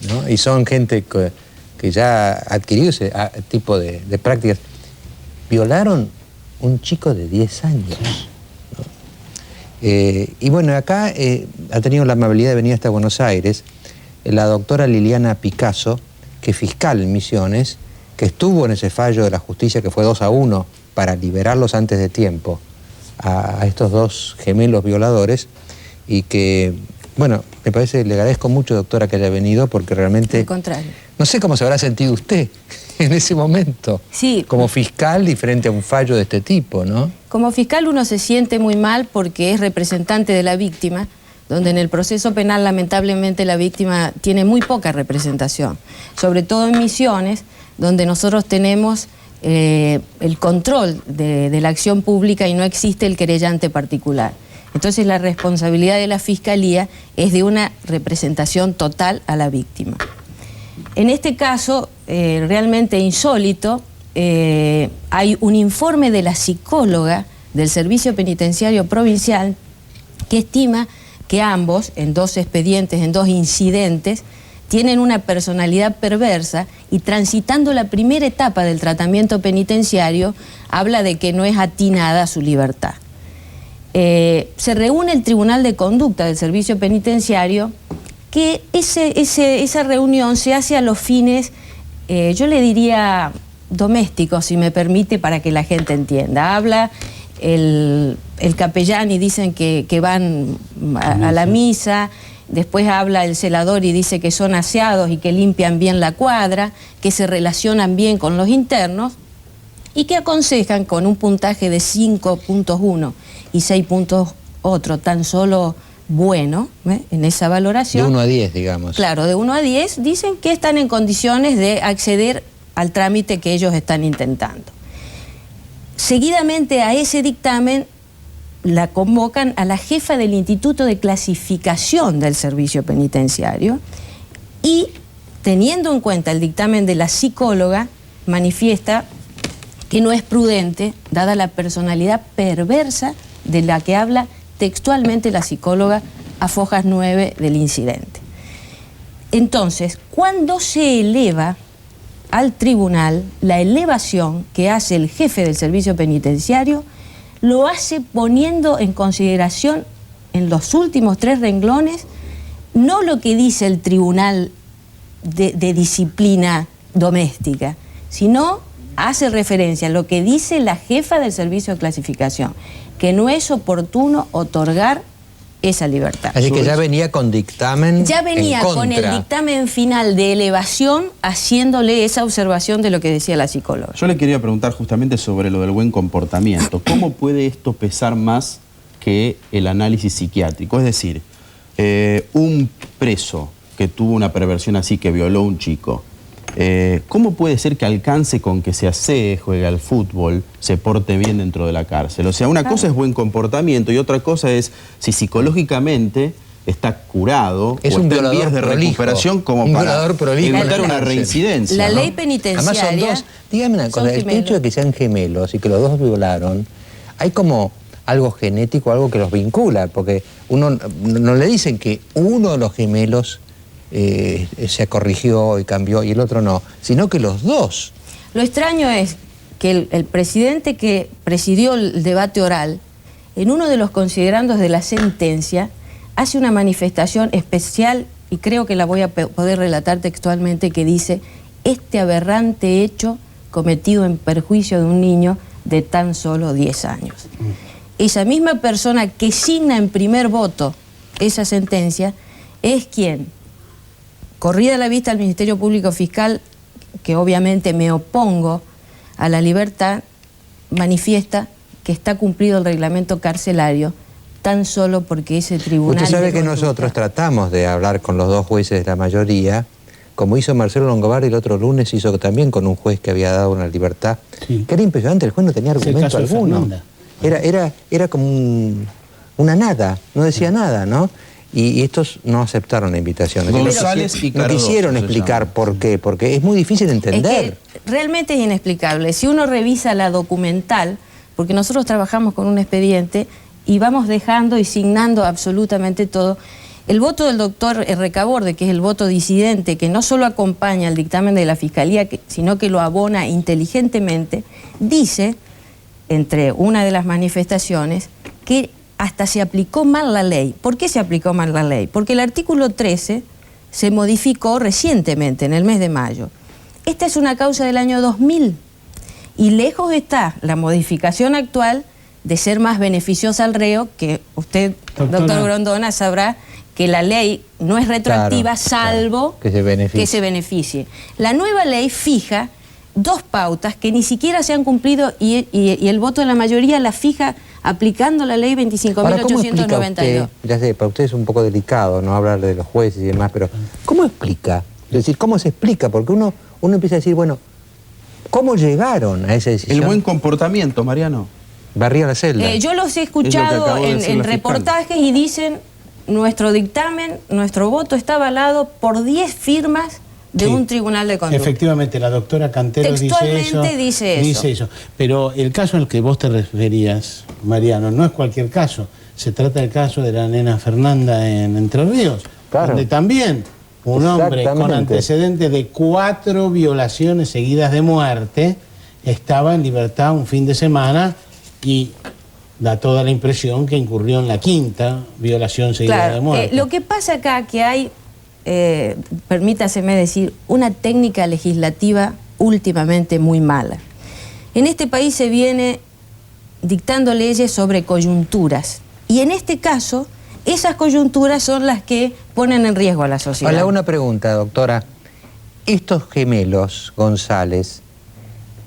¿no? Y son gente que ya ha adquirido ese tipo de prácticas. Violaron un chico de 10 años. Y bueno, acá ha tenido la amabilidad de venir hasta Buenos Aires la doctora Liliana Picasso, que es fiscal en Misiones, que estuvo en ese fallo de la justicia que fue 2-1 para liberarlos antes de tiempo a estos 2 gemelos violadores, y que, bueno, me parece, le agradezco mucho, doctora, que haya venido, porque realmente... Al contrario. No sé cómo se habrá sentido usted en ese momento. Sí. Como fiscal y frente a un fallo de este tipo, ¿no? Como fiscal uno se siente muy mal porque es representante de la víctima, donde en el proceso penal lamentablemente la víctima tiene muy poca representación, sobre todo en Misiones, donde nosotros tenemos el control de la acción pública y no existe el querellante particular. Entonces la responsabilidad de la Fiscalía es de una representación total a la víctima. En este caso, realmente insólito, hay un informe de la psicóloga del Servicio Penitenciario Provincial que estima que ambos, en 2 expedientes, en 2 incidentes, tienen una personalidad perversa y transitando la primera etapa del tratamiento penitenciario, habla de que no es atinada su libertad. Se reúne el Tribunal de Conducta del Servicio Penitenciario, que esa reunión se hace a los fines, yo le diría domésticos, si me permite, para que la gente entienda. Habla el capellán y dicen que van a la misa, después habla el celador y dice que son aseados y que limpian bien la cuadra, que se relacionan bien con los internos y que aconsejan con un puntaje de 5.1 y 6 puntos otro, tan solo bueno, en esa valoración. De 1 a 10, digamos. Claro, de 1 a 10 dicen que están en condiciones de acceder al trámite que ellos están intentando. Seguidamente a ese dictamen la convocan a la jefa del Instituto de Clasificación del Servicio Penitenciario y, teniendo en cuenta el dictamen de la psicóloga, manifiesta que no es prudente, dada la personalidad perversa de la que habla textualmente la psicóloga a fojas 9 del incidente. Entonces, cuando se eleva al tribunal, la elevación que hace el jefe del servicio penitenciario lo hace poniendo en consideración en los últimos 3 renglones no lo que dice el tribunal de disciplina doméstica, sino hace referencia a lo que dice la jefa del servicio de clasificación, que no es oportuno otorgar esa libertad. Así que ya venía con dictamen. Ya venía con el dictamen final de elevación haciéndole esa observación de lo que decía la psicóloga. Yo le quería preguntar justamente sobre lo del buen comportamiento. ¿Cómo puede esto pesar más que el análisis psiquiátrico? Es decir, un preso que tuvo una perversión así, que violó a un chico, ¿cómo puede ser que alcance con que se asee, juegue al fútbol, se porte bien dentro de la cárcel? O sea, una cosa es buen comportamiento y otra cosa es si psicológicamente está curado o está en vías de recuperación como para evitar una reincidencia. La ley penitenciaria... Además son 2, dígame una cosa, el hecho de que sean gemelos y que los 2 violaron, hay como algo genético, algo que los vincula, porque uno no le dicen que uno de los gemelos se corrigió y cambió y el otro no, sino que los 2. Lo extraño es que el presidente que presidió el debate oral, en uno de los considerandos de la sentencia, hace una manifestación especial, y creo que la voy a poder relatar textualmente, que dice: este aberrante hecho cometido en perjuicio de un niño de tan solo 10 años. Esa misma persona que signa en primer voto esa sentencia es quien, corrida la vista al Ministerio Público Fiscal, que obviamente me opongo a la libertad, manifiesta que está cumplido el reglamento carcelario tan solo porque ese tribunal... Usted sabe que nosotros tratamos de hablar con los 2 jueces de la mayoría, como hizo Marcelo Longobardi el otro lunes, hizo también con un juez que había dado una libertad, que era impresionante, el juez no tenía argumento alguno. Era como una nada, no decía nada, ¿no? Y estos no aceptaron la invitación. González y no quisieron explicar por qué, porque es muy difícil de entender. Es que realmente es inexplicable. Si uno revisa la documental, porque nosotros trabajamos con un expediente y vamos dejando y signando absolutamente todo, el voto del doctor Recaborde, que es el voto disidente, que no solo acompaña el dictamen de la Fiscalía, sino que lo abona inteligentemente, dice, entre una de las manifestaciones, que hasta se aplicó mal la ley. ¿Por qué se aplicó mal la ley? Porque el artículo 13 se modificó recientemente, en el mes de mayo. Esta es una causa del año 2000 y lejos está la modificación actual de ser más beneficiosa al reo, que usted, doctor Grondona, sabrá que la ley no es retroactiva, salvo que se beneficie. La nueva ley fija 2 pautas que ni siquiera se han cumplido y el voto de la mayoría la fija aplicando la ley 25.892. Ya sé, para usted es un poco delicado no hablar de los jueces y demás, pero ¿cómo explica? Es decir, ¿cómo se explica? Porque uno empieza a decir, bueno, ¿cómo llegaron a esa decisión? El buen comportamiento, Mariano. Barría la celda. Yo los he escuchado en reportajes y dicen, nuestro dictamen, nuestro voto está avalado por 10 firmas de un tribunal de conducta. Efectivamente, la doctora Cantero dice eso. Pero el caso al que vos te referías, Mariano, no es cualquier caso. Se trata del caso de la nena Fernanda en Entre Ríos, donde también un hombre con antecedentes de 4 violaciones seguidas de muerte estaba en libertad un fin de semana y da toda la impresión que incurrió en la 5ª violación seguida de muerte. Lo que pasa acá que hay, permítaseme decir, una técnica legislativa últimamente muy mala. En este país se viene dictando leyes sobre coyunturas y en este caso esas coyunturas son las que ponen en riesgo a la sociedad. Hola, una pregunta, doctora. Estos gemelos González,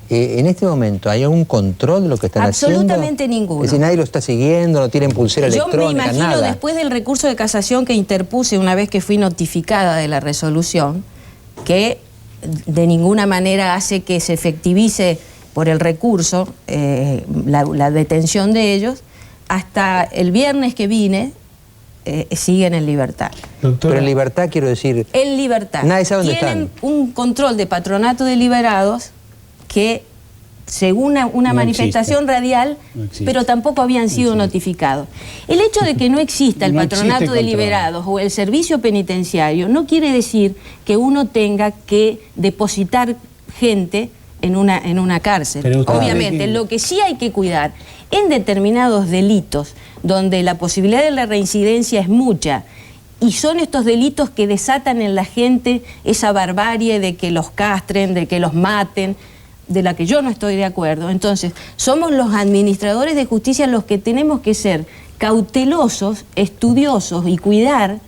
en este momento, ¿hay algún control de lo que están haciendo? Absolutamente ninguno. Es decir, nadie lo está siguiendo, no tienen pulsera electrónica, Yo me imagino, nada. después del recurso de casación que interpuse una vez que fui notificada de la resolución, que de ninguna manera hace que se efectivice por el recurso la detención de ellos, hasta el viernes que vine, siguen en libertad. Doctora. Pero en libertad quiero decir... En libertad. Nadie sabe dónde Tienen están. un control de patronato de liberados que, según una manifestación radial, pero tampoco habían sido notificados. El hecho de que no exista el patronato de liberados o el servicio penitenciario no quiere decir que uno tenga que depositar gente en una cárcel. Obviamente, lo que sí hay que cuidar en determinados delitos donde la posibilidad de la reincidencia es mucha y son estos delitos que desatan en la gente esa barbarie de que los castren, de que los maten, de la que yo no estoy de acuerdo. Entonces, somos los administradores de justicia los que tenemos que ser cautelosos, estudiosos y cuidar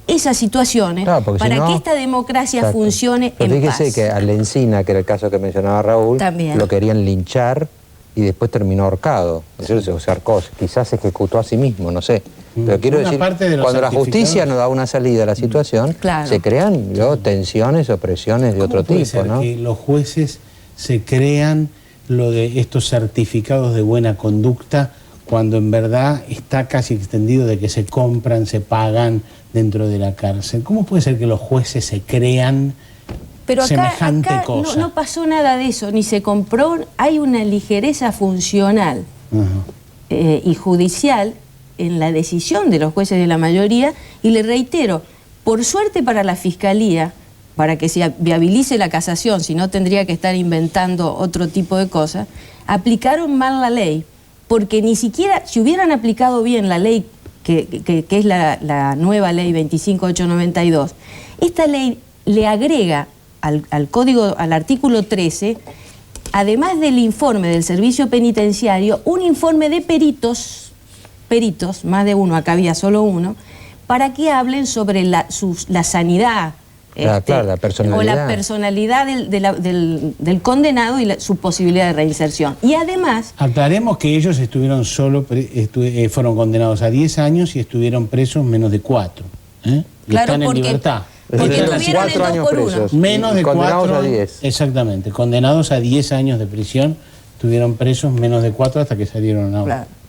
esas situaciones para que esta democracia funcione en paz. Fíjese que a Lencina, que era el caso que mencionaba Raúl, lo querían linchar y después terminó ahorcado. Eso se ahorcó, quizás se ejecutó a sí mismo, no sé. Pero quiero decir, cuando la justicia no da una salida a la situación, se crean tensiones o presiones de otro tipo, ¿no? Que los jueces se crean lo de estos certificados de buena conducta cuando en verdad está casi extendido de que se compran, se pagan dentro de la cárcel. ¿Cómo puede ser que los jueces se crean semejante cosa? No pasó nada de eso, ni se compró. Hay una ligereza funcional y judicial en la decisión de los jueces de la mayoría, y le reitero, por suerte para la Fiscalía, para que se viabilice la casación, si no tendría que estar inventando otro tipo de cosas, aplicaron mal la ley, porque ni siquiera, si hubieran aplicado bien la ley que es la nueva ley 25.892, esta ley le agrega al código, al artículo 13, además del informe del servicio penitenciario, un informe de peritos, más de uno, acá había solo uno, para que hablen sobre la sanidad, la personalidad. o la personalidad del condenado y su posibilidad de reinserción. Y además... Aclaremos que ellos estuvieron fueron condenados a 10 años y estuvieron presos menos de 4. Y están en libertad. Porque tuvieron 4 años presos. Menos de 4. Condenados a 10. Exactamente. Condenados a 10 años de prisión, estuvieron presos menos de 4 hasta que salieron ahora. Claro.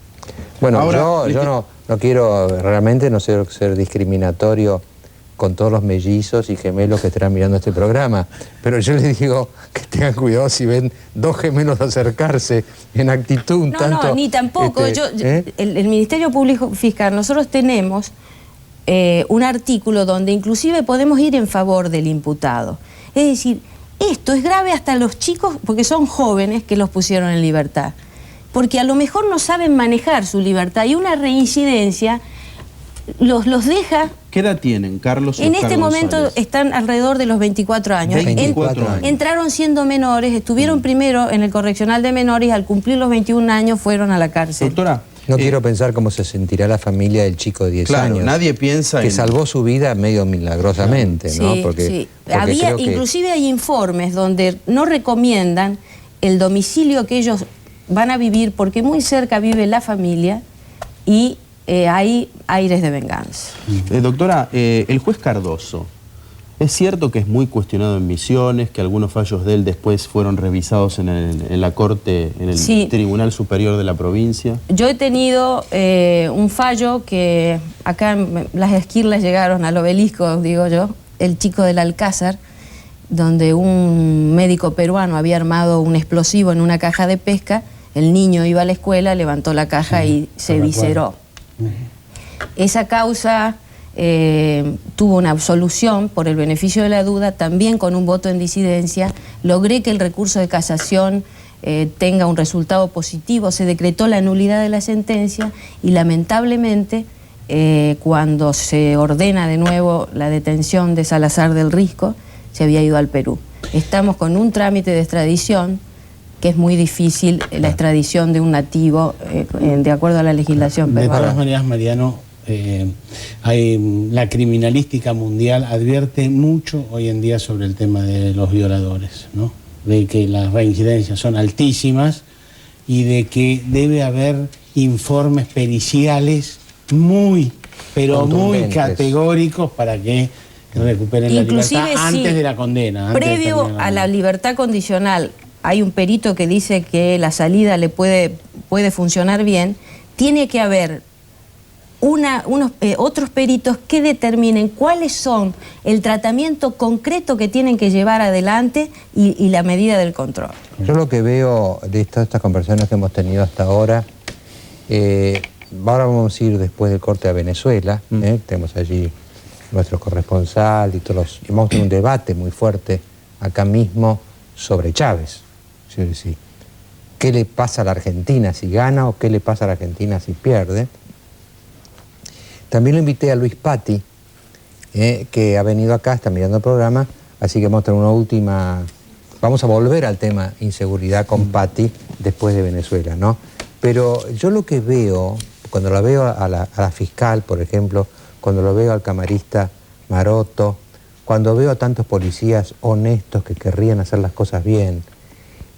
Bueno, ahora, yo no quiero realmente no ser discriminatorio con todos los mellizos y gemelos que estarán mirando este programa, pero yo les digo que tengan cuidado si ven 2 gemelos acercarse en actitud un tanto... No, ni tampoco. El Ministerio Público Fiscal, nosotros tenemos un artículo donde inclusive podemos ir en favor del imputado. Es decir, esto es grave hasta los chicos, porque son jóvenes que los pusieron en libertad, porque a lo mejor no saben manejar su libertad y una reincidencia los deja. ¿Qué edad tienen, Carlos? En Oscar este momento González? están alrededor de los 24 años. 24 años. Entraron siendo menores, estuvieron primero en el correccional de menores y al cumplir los 21 años fueron a la cárcel. Doctora, No quiero pensar cómo se sentirá la familia del chico de 10 claro, años. nadie piensa que en... salvó su vida medio milagrosamente, ¿no? Sí, Porque, sí. porque creo que... Inclusive hay informes donde no recomiendan el domicilio que ellos van a vivir porque muy cerca vive la familia y hay aires de venganza. Doctora, el juez Cardoso, ¿es cierto que es muy cuestionado en Misiones, que algunos fallos de él después fueron revisados en la Corte, en el Sí. Tribunal Superior de la provincia? Yo he tenido un fallo que acá las esquirlas llegaron al obelisco, digo yo, el chico del Alcázar, donde un médico peruano había armado un explosivo en una caja de pesca, el niño iba a la escuela, levantó la caja y se visceró. Esa causa tuvo una absolución por el beneficio de la duda, también con un voto en disidencia. Logré que el recurso de casación tenga un resultado positivo, se decretó la nulidad de la sentencia y lamentablemente cuando se ordena de nuevo la detención de Salazar del Risco, se había ido al Perú. Estamos con un trámite de extradición que es muy difícil, la extradición de un nativo de acuerdo a la legislación peruana. De todas maneras, Mariano, la criminalística mundial advierte mucho hoy en día sobre el tema de los violadores, ¿no? De que las reincidencias son altísimas y de que debe haber informes periciales muy, pero muy categóricos para que recuperen Inclusive, la libertad antes sí, de la condena. Previo a la libertad condicional, hay un perito que dice que la salida le puede funcionar bien, tiene que haber otros peritos que determinen cuáles son el tratamiento concreto que tienen que llevar adelante y la medida del control. Yo lo que veo de todas estas conversaciones que hemos tenido hasta ahora, ahora vamos a ir después del corte a Venezuela, tenemos allí nuestro corresponsal y todos y vamos a tener un debate muy fuerte acá mismo sobre Chávez. Es decir, ¿qué le pasa a la Argentina si gana o qué le pasa a la Argentina si pierde? También lo invité a Luis Patti, que ha venido acá, está mirando el programa, así que vamos a tener una última... Vamos a volver al tema inseguridad con Patti después de Venezuela, ¿no? Pero yo lo que veo, cuando la veo a la fiscal, por ejemplo, cuando lo veo al camarista Maroto, cuando veo a tantos policías honestos que querrían hacer las cosas bien,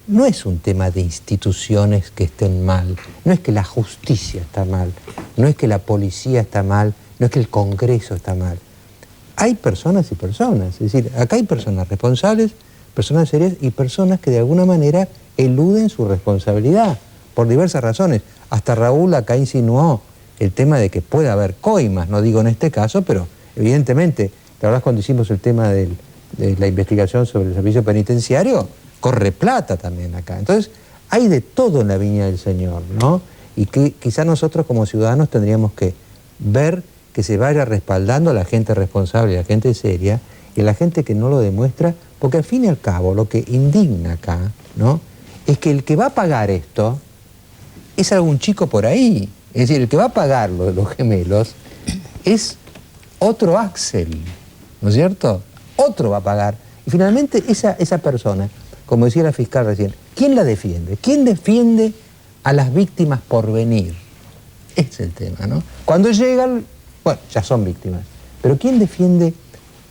no es un tema de instituciones que estén mal, no es que la justicia está mal, no es que la policía está mal, no es que el Congreso está mal. Hay personas y personas, es decir, acá hay personas responsables, personas serias y personas que de alguna manera eluden su responsabilidad por diversas razones. Hasta Raúl acá insinuó el tema de que puede haber coimas, no digo en este caso, pero evidentemente, la verdad cuando hicimos el tema de la investigación sobre el servicio penitenciario, corre plata también acá. Entonces, hay de todo en la viña del Señor, ¿no? Y que quizás nosotros como ciudadanos tendríamos que ver que se vaya respaldando a la gente responsable, a la gente seria, y a la gente que no lo demuestra, porque al fin y al cabo lo que indigna acá, ¿no? Es que el que va a pagar esto es algún chico por ahí. Es decir, el que va a pagar los gemelos es otro Axel, ¿no es cierto? Otro va a pagar. Y finalmente esa persona, como decía la fiscal recién, ¿quién la defiende? ¿Quién defiende a las víctimas por venir? Ese es el tema, ¿no? Cuando llegan, bueno, ya son víctimas, pero ¿quién defiende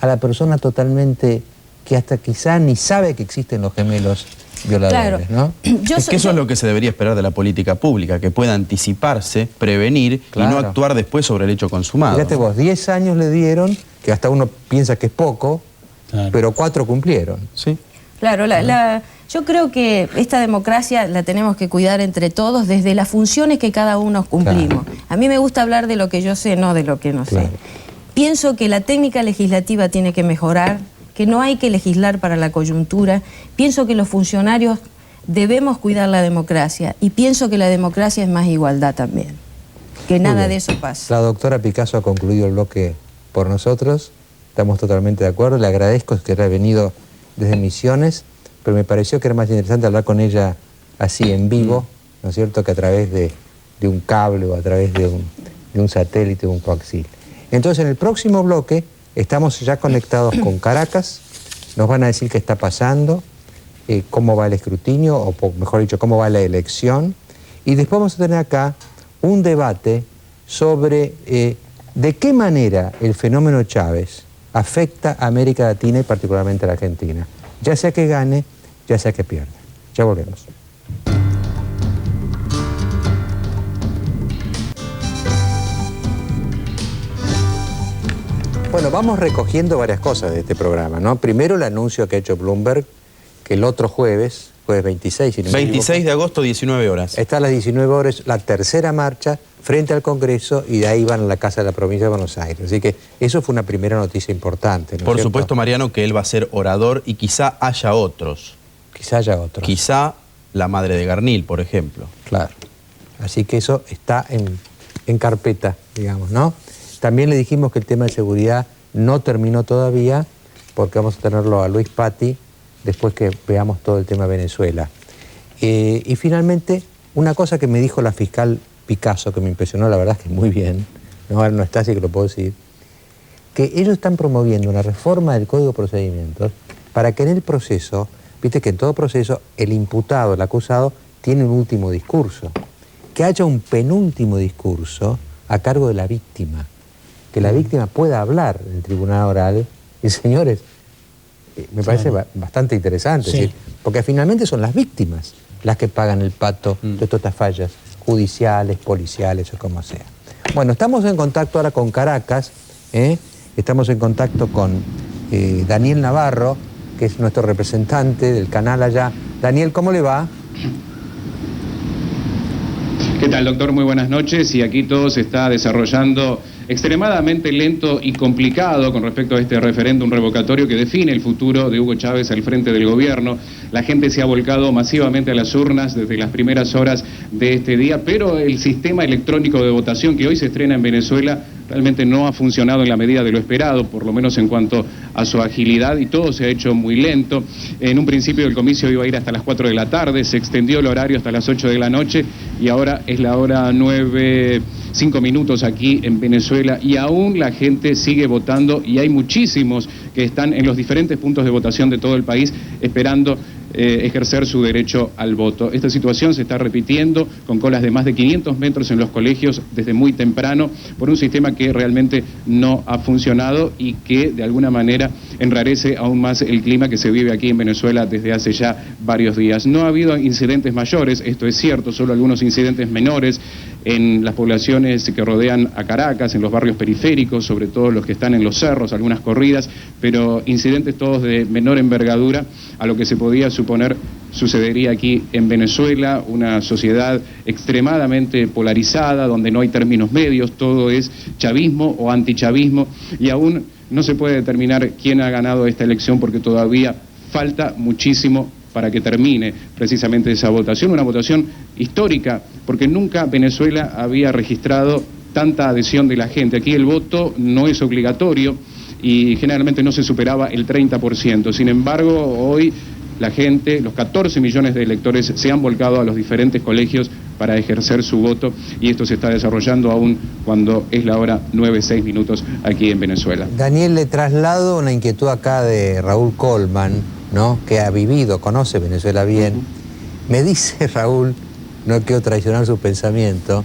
a la persona totalmente que hasta quizá ni sabe que existen los gemelos violadores, claro, ¿no? Es que eso es lo que se debería esperar de la política pública, que pueda anticiparse, prevenir y no actuar después sobre el hecho consumado. Fíjate vos, 10 años le dieron, que hasta uno piensa que es poco, pero 4 cumplieron. Sí. Claro, yo creo que esta democracia la tenemos que cuidar entre todos desde las funciones que cada uno cumplimos. Claro. A mí me gusta hablar de lo que yo sé, no de lo que no sé. Pienso que la técnica legislativa tiene que mejorar, que no hay que legislar para la coyuntura. Pienso que los funcionarios debemos cuidar la democracia y pienso que la democracia es más igualdad también. Que nada de eso pasa. La doctora Picasso ha concluido el bloque por nosotros. Estamos totalmente de acuerdo. Le agradezco que haya venido desde Misiones, pero me pareció que era más interesante hablar con ella así en vivo, ¿no es cierto?, que a través de un cable o a través de un satélite o un coaxil. Entonces, en el próximo bloque estamos ya conectados con Caracas, nos van a decir qué está pasando, cómo va el escrutinio, o mejor dicho, cómo va la elección, y después vamos a tener acá un debate sobre de qué manera el fenómeno Chávez afecta a América Latina y particularmente a la Argentina, ya sea que gane, ya sea que pierda. Ya volvemos. Bueno, vamos recogiendo varias cosas de este programa, ¿no? Primero el anuncio que ha hecho Bloomberg, que el otro jueves 26, si no me 26 equivoco, de agosto, 19 horas. está a las 19 horas la tercera marcha frente al Congreso y de ahí van a la Casa de la Provincia de Buenos Aires. Así que eso fue una primera noticia importante, ¿no es Por cierto? supuesto, Mariano, que él va a ser orador y quizá haya otros. Quizá haya otros. Quizá la madre de Garnil, por ejemplo. Claro. Así que eso está en carpeta, digamos, ¿no? También le dijimos que el tema de seguridad no terminó todavía, porque vamos a tenerlo a Luis Patti después que veamos todo el tema de Venezuela. Y finalmente, una cosa que me dijo la fiscal Picasso, que me impresionó, la verdad es que muy bien, no está, así que lo puedo decir, que ellos están promoviendo una reforma del Código de Procedimientos para que en el proceso, viste que en todo proceso el imputado, el acusado, tiene un último discurso, que haya un penúltimo discurso a cargo de la víctima, que la víctima pueda hablar en el tribunal oral. Y señores, me parece bastante interesante, Sí. es decir, porque finalmente son las víctimas las que pagan el pato de todas estas fallas judiciales, policiales o como sea. Bueno, estamos en contacto ahora con Caracas, estamos en contacto con Daniel Navarro, que es nuestro representante del canal allá. Daniel, ¿cómo le va? ¿Qué tal, doctor? Muy buenas noches. Y aquí todo se está desarrollando extremadamente lento y complicado con respecto a este referéndum revocatorio que define el futuro de Hugo Chávez al frente del gobierno. La gente se ha volcado masivamente a las urnas desde las primeras horas de este día, pero el sistema electrónico de votación que hoy se estrena en Venezuela realmente no ha funcionado en la medida de lo esperado, por lo menos en cuanto a su agilidad, y todo se ha hecho muy lento. En un principio el comicio iba a ir hasta las 4 de la tarde, se extendió el horario hasta las 8 de la noche y ahora es la hora 9:05 aquí en Venezuela y aún la gente sigue votando y hay muchísimos que están en los diferentes puntos de votación de todo el país esperando ejercer su derecho al voto. Esta situación se está repitiendo con colas de más de 500 metros en los colegios desde muy temprano por un sistema que realmente no ha funcionado y que de alguna manera enrarece aún más el clima que se vive aquí en Venezuela desde hace ya varios días. No ha habido incidentes mayores, esto es cierto, solo algunos incidentes menores en las poblaciones que rodean a Caracas, en los barrios periféricos, sobre todo los que están en los cerros, algunas corridas, pero incidentes todos de menor envergadura a lo que se podía suponer sucedería aquí en Venezuela, una sociedad extremadamente polarizada, donde no hay términos medios, todo es chavismo o antichavismo, y aún no se puede determinar quién ha ganado esta elección porque todavía falta muchísimo para que termine precisamente esa votación, una votación histórica, porque nunca Venezuela había registrado tanta adhesión de la gente. Aquí el voto no es obligatorio y generalmente no se superaba el 30%. Sin embargo, hoy la gente, los 14 millones de electores se han volcado a los diferentes colegios para ejercer su voto y esto se está desarrollando aún cuando es la hora 9:06 aquí en Venezuela. Daniel, le traslado una inquietud acá de Raúl Colman, ¿no? Que ha vivido, conoce Venezuela bien. Me dice Raúl, no quiero traicionar su pensamiento,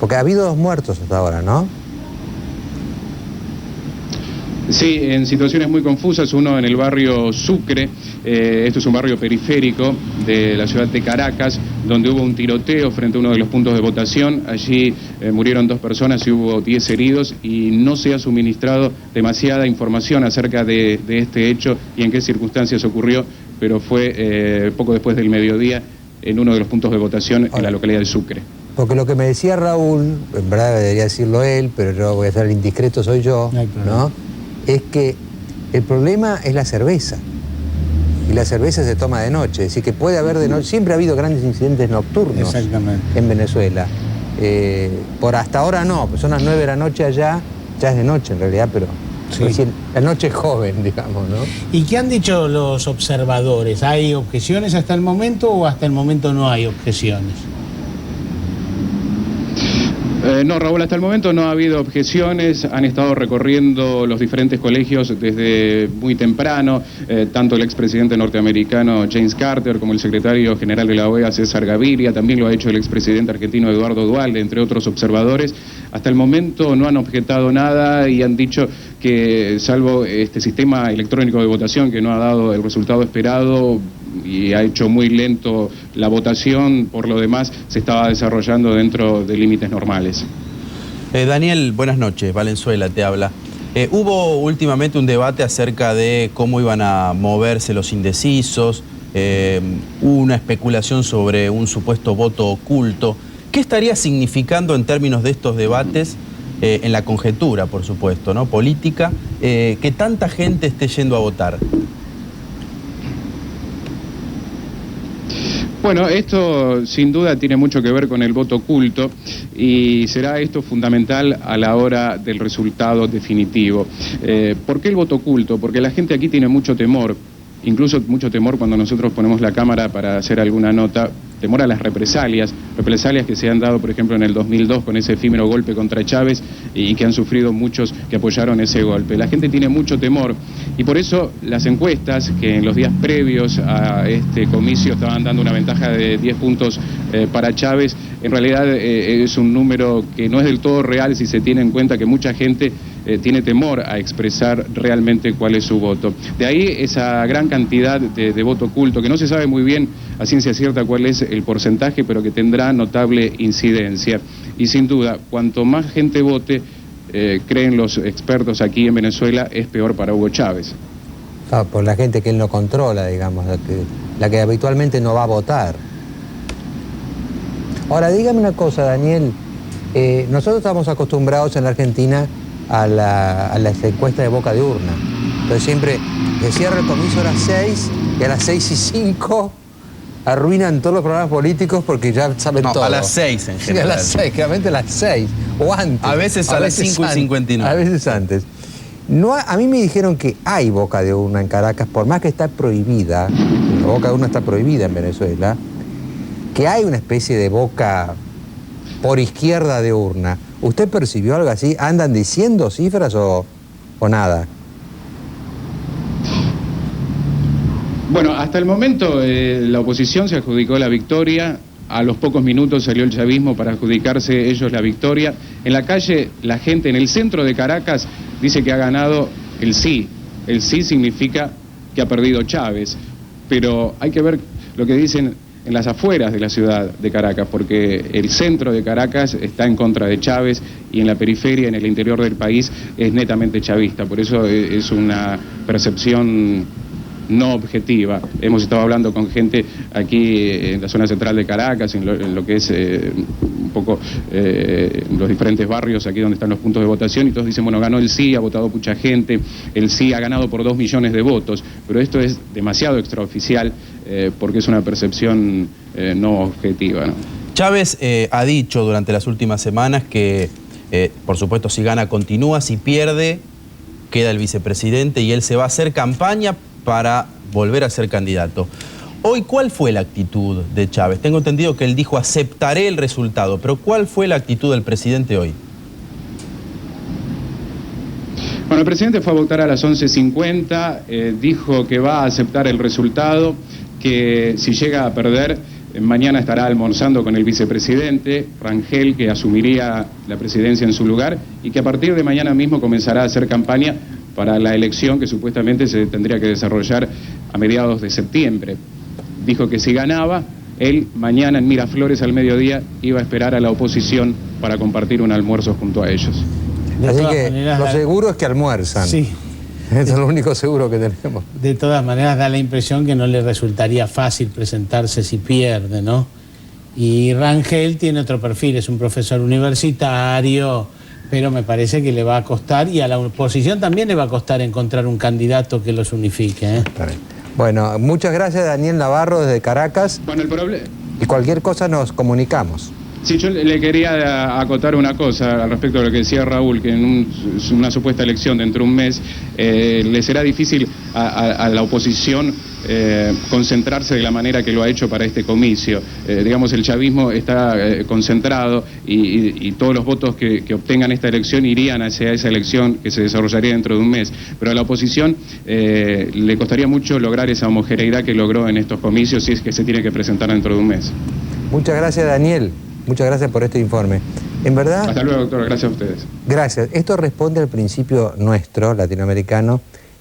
porque ha habido 2 muertos hasta ahora, ¿no? Sí, en situaciones muy confusas, uno en el barrio Sucre, esto es un barrio periférico de la ciudad de Caracas, donde hubo un tiroteo frente a uno de los puntos de votación, allí murieron 2 personas y hubo 10 heridos y no se ha suministrado demasiada información acerca de este hecho y en qué circunstancias ocurrió, pero fue poco después del mediodía en uno de los puntos de votación en la localidad de Sucre. Porque lo que me decía Raúl, en verdad debería decirlo él, pero yo voy a ser el indiscreto, soy yo, ¿no? Es que el problema es la cerveza. Y la cerveza se toma de noche. Es decir, que puede haber de noche. Siempre ha habido grandes incidentes nocturnos en Venezuela. Por hasta ahora no, pues son las 9 de la noche allá, ya es de noche en realidad, pero sí. La noche es joven, digamos, ¿no? ¿Y qué han dicho los observadores? ¿Hay objeciones hasta el momento o hasta el momento no hay objeciones? No, Raúl, hasta el momento no ha habido objeciones, han estado recorriendo los diferentes colegios desde muy temprano, tanto el expresidente norteamericano James Carter como el secretario general de la OEA César Gaviria, también lo ha hecho el expresidente argentino Eduardo Duhalde, entre otros observadores. Hasta el momento no han objetado nada y han dicho que, salvo este sistema electrónico de votación que no ha dado el resultado esperado y ha hecho muy lento la votación, por lo demás se estaba desarrollando dentro de límites normales. Daniel, buenas noches, Valenzuela te habla. Hubo últimamente un debate acerca de cómo iban a moverse los indecisos, hubo una especulación sobre un supuesto voto oculto. ¿Qué estaría significando en términos de estos debates, en la conjetura, por supuesto, ¿no? Política, que tanta gente esté yendo a votar? Bueno, esto sin duda tiene mucho que ver con el voto oculto y será esto fundamental a la hora del resultado definitivo. ¿Por qué el voto oculto? Porque la gente aquí tiene mucho temor, incluso mucho temor cuando nosotros ponemos la cámara para hacer alguna nota, temor a las represalias que se han dado, por ejemplo, en el 2002 con ese efímero golpe contra Chávez y que han sufrido muchos que apoyaron ese golpe. La gente tiene mucho temor y por eso las encuestas que en los días previos a este comicio estaban dando una ventaja de 10 puntos para Chávez, en realidad es un número que no es del todo real si se tiene en cuenta que mucha gente tiene temor a expresar realmente cuál es su voto. De ahí esa gran cantidad de voto oculto, que no se sabe muy bien a ciencia cierta cuál es el porcentaje, pero que tendrá notable incidencia. Y sin duda, cuanto más gente vote, creen los expertos aquí en Venezuela, es peor para Hugo Chávez. Por la gente que él no controla, digamos, la que habitualmente no va a votar. Ahora, dígame una cosa, Daniel. Nosotros estamos acostumbrados en la Argentina a las encuestas de boca de urna. Entonces siempre se cierra el comicio a las 6 y a las 6:05 arruinan todos los programas políticos porque ya saben todo. A las 6 en general. Sí, a las 6, claramente a las 6 o antes. A veces a las 5:59. A veces antes. No, a mí me dijeron que hay boca de urna en Caracas, por más que está prohibida, la boca de urna está prohibida en Venezuela, que hay una especie de boca por izquierda de urna. ¿Usted percibió algo así? ¿Andan diciendo cifras o nada? Bueno, hasta el momento la oposición se adjudicó la victoria. A los pocos minutos salió el chavismo para adjudicarse ellos la victoria. En la calle, la gente en el centro de Caracas dice que ha ganado el sí. El sí significa que ha perdido Chávez. Pero hay que ver lo que dicen en las afueras de la ciudad de Caracas, porque el centro de Caracas está en contra de Chávez y en la periferia, en el interior del país, es netamente chavista. Por eso es una percepción no objetiva. Hemos estado hablando con gente aquí en la zona central de Caracas, en lo que es un poco los diferentes barrios aquí donde están los puntos de votación, y todos dicen, bueno, ganó el sí, ha votado mucha gente, el sí ha ganado por 2 millones de votos, pero esto es demasiado extraoficial porque es una percepción no objetiva, ¿no? Chávez ha dicho durante las últimas semanas que, por supuesto, si gana continúa, si pierde queda el vicepresidente y él se va a hacer campaña para volver a ser candidato. Hoy, ¿cuál fue la actitud de Chávez? Tengo entendido que él dijo, aceptaré el resultado, pero ¿cuál fue la actitud del presidente hoy? Bueno, el presidente fue a votar a las 11:50, dijo que va a aceptar el resultado, que si llega a perder, mañana estará almorzando con el vicepresidente Rangel, que asumiría la presidencia en su lugar, y que a partir de mañana mismo comenzará a hacer campaña para la elección que supuestamente se tendría que desarrollar a mediados de septiembre. Dijo que si ganaba, él mañana en Miraflores al mediodía iba a esperar a la oposición para compartir un almuerzo junto a ellos. Así que lo seguro es que almuerzan. Sí. Eso es lo único seguro que tenemos. De todas maneras da la impresión que no le resultaría fácil presentarse si pierde, ¿no? Y Rangel tiene otro perfil, es un profesor universitario, pero me parece que le va a costar, y a la oposición también le va a costar encontrar un candidato que los unifique, ¿eh? Bueno, muchas gracias, Daniel Navarro, desde Caracas. Bueno, el problema... Y cualquier cosa nos comunicamos. Sí, yo le quería acotar una cosa al respecto de lo que decía Raúl, que en una supuesta elección dentro de un mes le será difícil a la oposición concentrarse de la manera que lo ha hecho para este comicio. Digamos, el chavismo está concentrado y todos los votos que obtengan esta elección irían hacia esa elección que se desarrollaría dentro de un mes. Pero a la oposición le costaría mucho lograr esa homogeneidad que logró en estos comicios si es que se tiene que presentar dentro de un mes. Muchas gracias, Daniel. Muchas gracias por este informe. En verdad... Hasta luego, doctor. Gracias a ustedes. Gracias. Esto responde al principio nuestro, latinoamericano,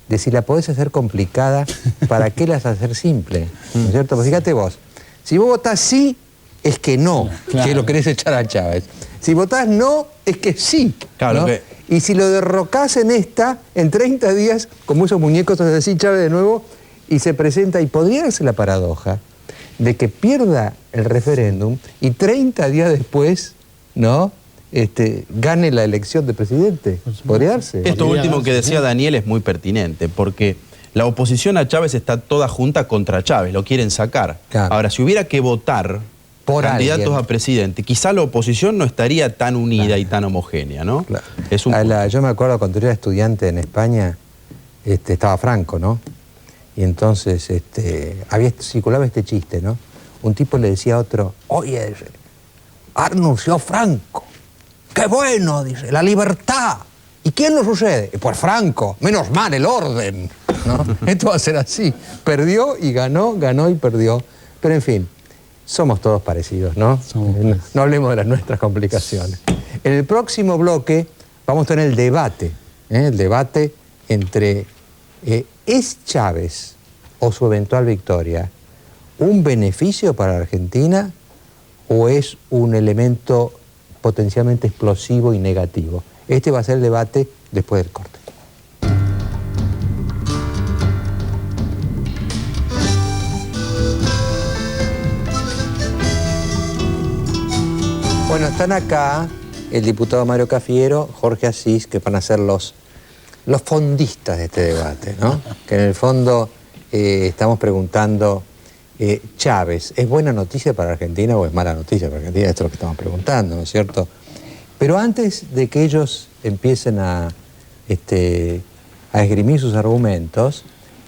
de si la podés hacer complicada, ¿para qué la vas a hacer simple? ¿No es cierto? Pues fíjate vos, si vos votás sí, es que no, claro, que lo querés echar a Chávez. Si votás no, es que sí. Claro, ¿no? Y si lo derrocás en esta, en 30 días, como esos muñecos, hace así Chávez de nuevo, y se presenta, y podría darse la paradoja de que pierda el referéndum y 30 días después, ¿no?, gane la elección de presidente. ¿Podría darse? Esto último que decía Daniel es muy pertinente, porque la oposición a Chávez está toda junta contra Chávez, lo quieren sacar. Claro. Ahora, si hubiera que votar por candidatos a presidente, quizá la oposición no estaría tan unida y tan homogénea, ¿no? Claro. Es yo me acuerdo cuando yo era estudiante en España, estaba Franco, ¿no? Y entonces circulaba este chiste, ¿no? Un tipo le decía a otro, oye, anunció Franco. ¡Qué bueno! Dice, la libertad. ¿Y quién lo sucede? Pues Franco. Menos mal, el orden, ¿no? Esto va a ser así. Perdió y ganó, ganó y perdió. Pero en fin, somos todos parecidos, ¿no? No hablemos de las nuestras complicaciones. En el próximo bloque vamos a tener el debate entre ¿es Chávez o su eventual victoria un beneficio para la Argentina o es un elemento potencialmente explosivo y negativo? Este va a ser el debate después del corte. Bueno, están acá el diputado Mario Cafiero, Jorge Asís, que van a ser los fondistas de este debate, ¿no? Que en el fondo estamos preguntando, Chávez, ¿es buena noticia para Argentina o es mala noticia para Argentina? Esto es lo que estamos preguntando, ¿no es cierto? Pero antes de que ellos empiecen a esgrimir sus argumentos,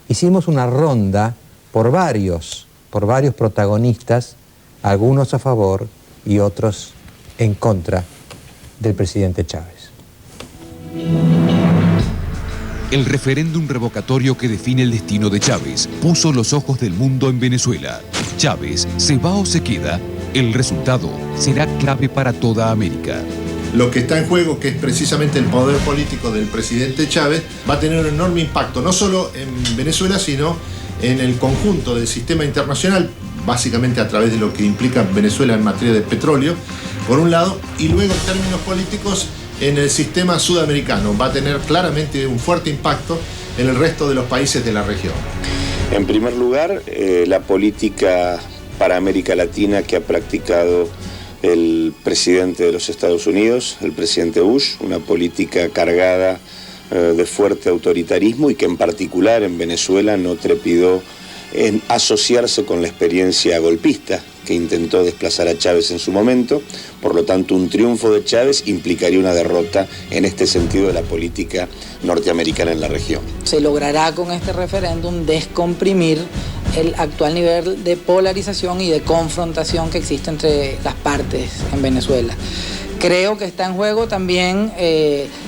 hicimos una ronda por varios protagonistas, algunos a favor y otros en contra del presidente Chávez. El referéndum revocatorio que define el destino de Chávez puso los ojos del mundo en Venezuela. ¿Chávez se va o se queda? El resultado será clave para toda América. Lo que está en juego, que es precisamente el poder político del presidente Chávez, va a tener un enorme impacto, no solo en Venezuela, sino en el conjunto del sistema internacional, básicamente a través de lo que implica Venezuela en materia de petróleo, por un lado, y luego en términos políticos en el sistema sudamericano. Va a tener claramente un fuerte impacto en el resto de los países de la región. En primer lugar, la política para América Latina que ha practicado el presidente de los Estados Unidos, el presidente Bush, una política cargada de fuerte autoritarismo y que en particular en Venezuela no trepidó en asociarse con la experiencia golpista que intentó desplazar a Chávez en su momento. Por lo tanto, un triunfo de Chávez implicaría una derrota en este sentido de la política norteamericana en la región. Se logrará con este referéndum descomprimir el actual nivel de polarización y de confrontación que existe entre las partes en Venezuela. Creo que está en juego también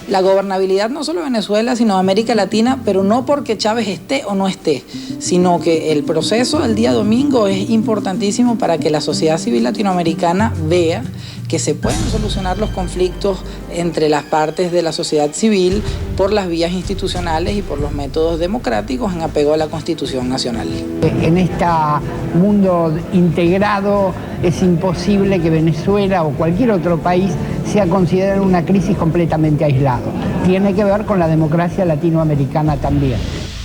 la gobernabilidad no solo de Venezuela, sino de América Latina, pero no porque Chávez esté o no esté, sino que el proceso del día domingo es importantísimo para que la sociedad civil latinoamericana vea que se pueden solucionar los conflictos entre las partes de la sociedad civil por las vías institucionales y por los métodos democráticos en apego a la Constitución Nacional. En este mundo integrado es imposible que Venezuela o cualquier otro país sea considerado una crisis completamente aislado. Tiene que ver con la democracia latinoamericana también.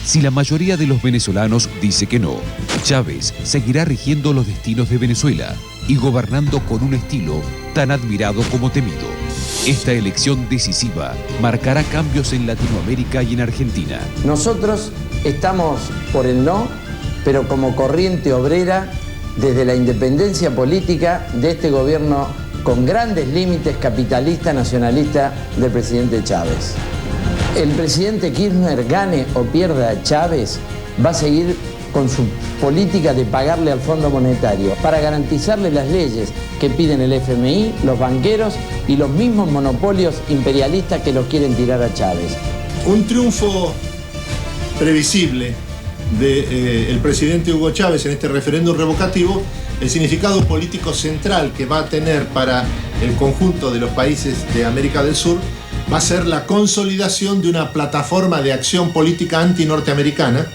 Si la mayoría de los venezolanos dice que no, Chávez seguirá rigiendo los destinos de Venezuela y gobernando con un estilo tan admirado como temido. Esta elección decisiva marcará cambios en Latinoamérica y en Argentina. Nosotros estamos por el no, pero como corriente obrera, desde la independencia política de este gobierno con grandes límites capitalistas nacionalistas del presidente Chávez. El presidente Kirchner, gane o pierda a Chávez, va a seguir con su política de pagarle al Fondo Monetario para garantizarle las leyes que piden el FMI, los banqueros y los mismos monopolios imperialistas que los quieren tirar a Chávez. Un triunfo previsible del presidente Hugo Chávez en este referéndum revocativo, el significado político central que va a tener para el conjunto de los países de América del Sur va a ser la consolidación de una plataforma de acción política anti-norteamericana,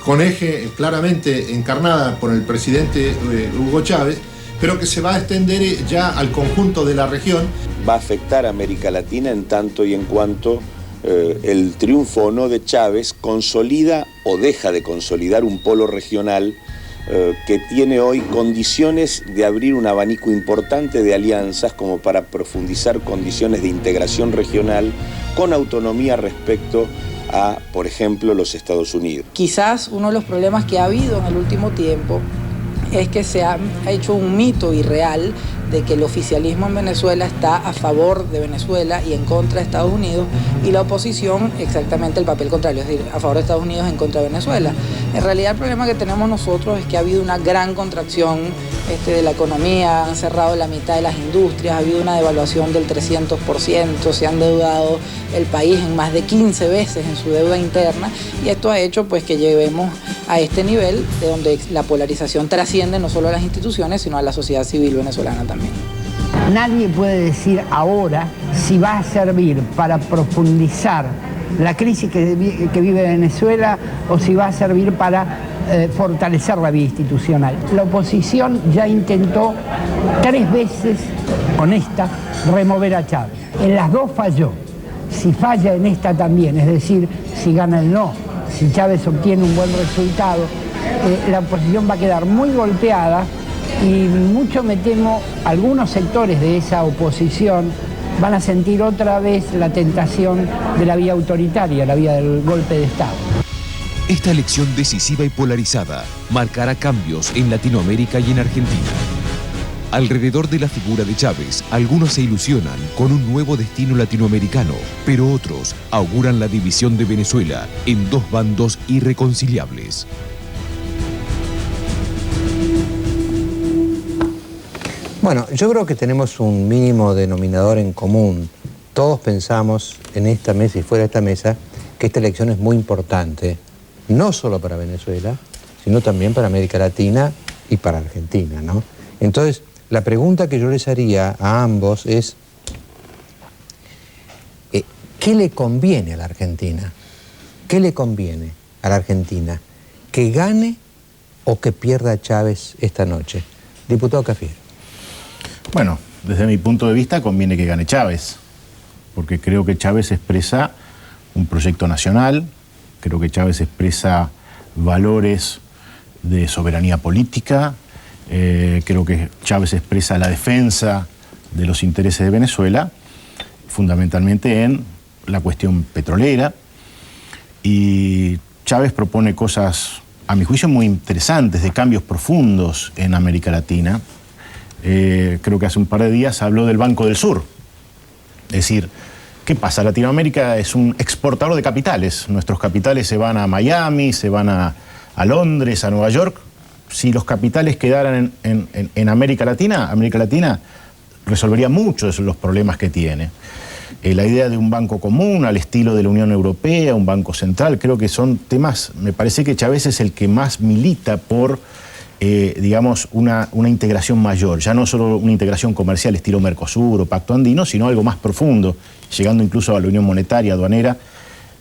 con eje claramente encarnada por el presidente Hugo Chávez, pero que se va a extender ya al conjunto de la región. Va a afectar a América Latina en tanto y en cuanto el triunfo o no de Chávez consolida o deja de consolidar un polo regional que tiene hoy condiciones de abrir un abanico importante de alianzas como para profundizar condiciones de integración regional con autonomía respecto a, por ejemplo, los Estados Unidos. Quizás uno de los problemas que ha habido en el último tiempo es que se ha hecho un mito irreal de que el oficialismo en Venezuela está a favor de Venezuela y en contra de Estados Unidos, y la oposición exactamente el papel contrario, es decir, a favor de Estados Unidos en contra de Venezuela. En realidad el problema que tenemos nosotros es que ha habido una gran contracción de la economía, han cerrado la mitad de las industrias, ha habido una devaluación del 300%, se ha endeudado el país en más de 15 veces en su deuda interna, y esto ha hecho pues que lleguemos a este nivel de donde la polarización trasciende no solo a las instituciones, sino a la sociedad civil venezolana también. Nadie puede decir ahora si va a servir para profundizar la crisis que vive Venezuela o si va a servir para fortalecer la vía institucional. La oposición ya intentó 3 veces, honesta, remover a Chávez. En las 2 falló. Si falla en esta también, es decir, si gana el no, si Chávez obtiene un buen resultado, la oposición va a quedar muy golpeada. Y mucho me temo, algunos sectores de esa oposición van a sentir otra vez la tentación de la vía autoritaria, la vía del golpe de Estado. Esta elección decisiva y polarizada marcará cambios en Latinoamérica y en Argentina. Alrededor de la figura de Chávez, algunos se ilusionan con un nuevo destino latinoamericano, pero otros auguran la división de Venezuela en 2 bandos irreconciliables. Bueno, yo creo que tenemos un mínimo denominador en común. Todos pensamos en esta mesa y fuera de esta mesa que esta elección es muy importante, no solo para Venezuela, sino también para América Latina y para Argentina, ¿no? Entonces, la pregunta que yo les haría a ambos es, ¿qué le conviene a la Argentina? ¿Qué le conviene a la Argentina? ¿Que gane o que pierda Chávez esta noche? Diputado Cafiero. Bueno, desde mi punto de vista conviene que gane Chávez, porque creo que Chávez expresa un proyecto nacional, creo que Chávez expresa valores de soberanía política, creo que Chávez expresa la defensa de los intereses de Venezuela, fundamentalmente en la cuestión petrolera, y Chávez propone cosas, a mi juicio, muy interesantes, de cambios profundos en América Latina. Creo que hace un par de días habló del Banco del Sur. Es decir, ¿qué pasa? Latinoamérica es un exportador de capitales. Nuestros capitales se van a Miami, se van a Londres, a Nueva York. Si los capitales quedaran en América Latina resolvería muchos de los problemas que tiene. La idea de un banco común al estilo de la Unión Europea, un banco central, creo que son temas, me parece que Chávez es el que más milita por digamos, una integración mayor, ya no solo una integración comercial estilo Mercosur o Pacto Andino, sino algo más profundo, llegando incluso a la Unión Monetaria, aduanera,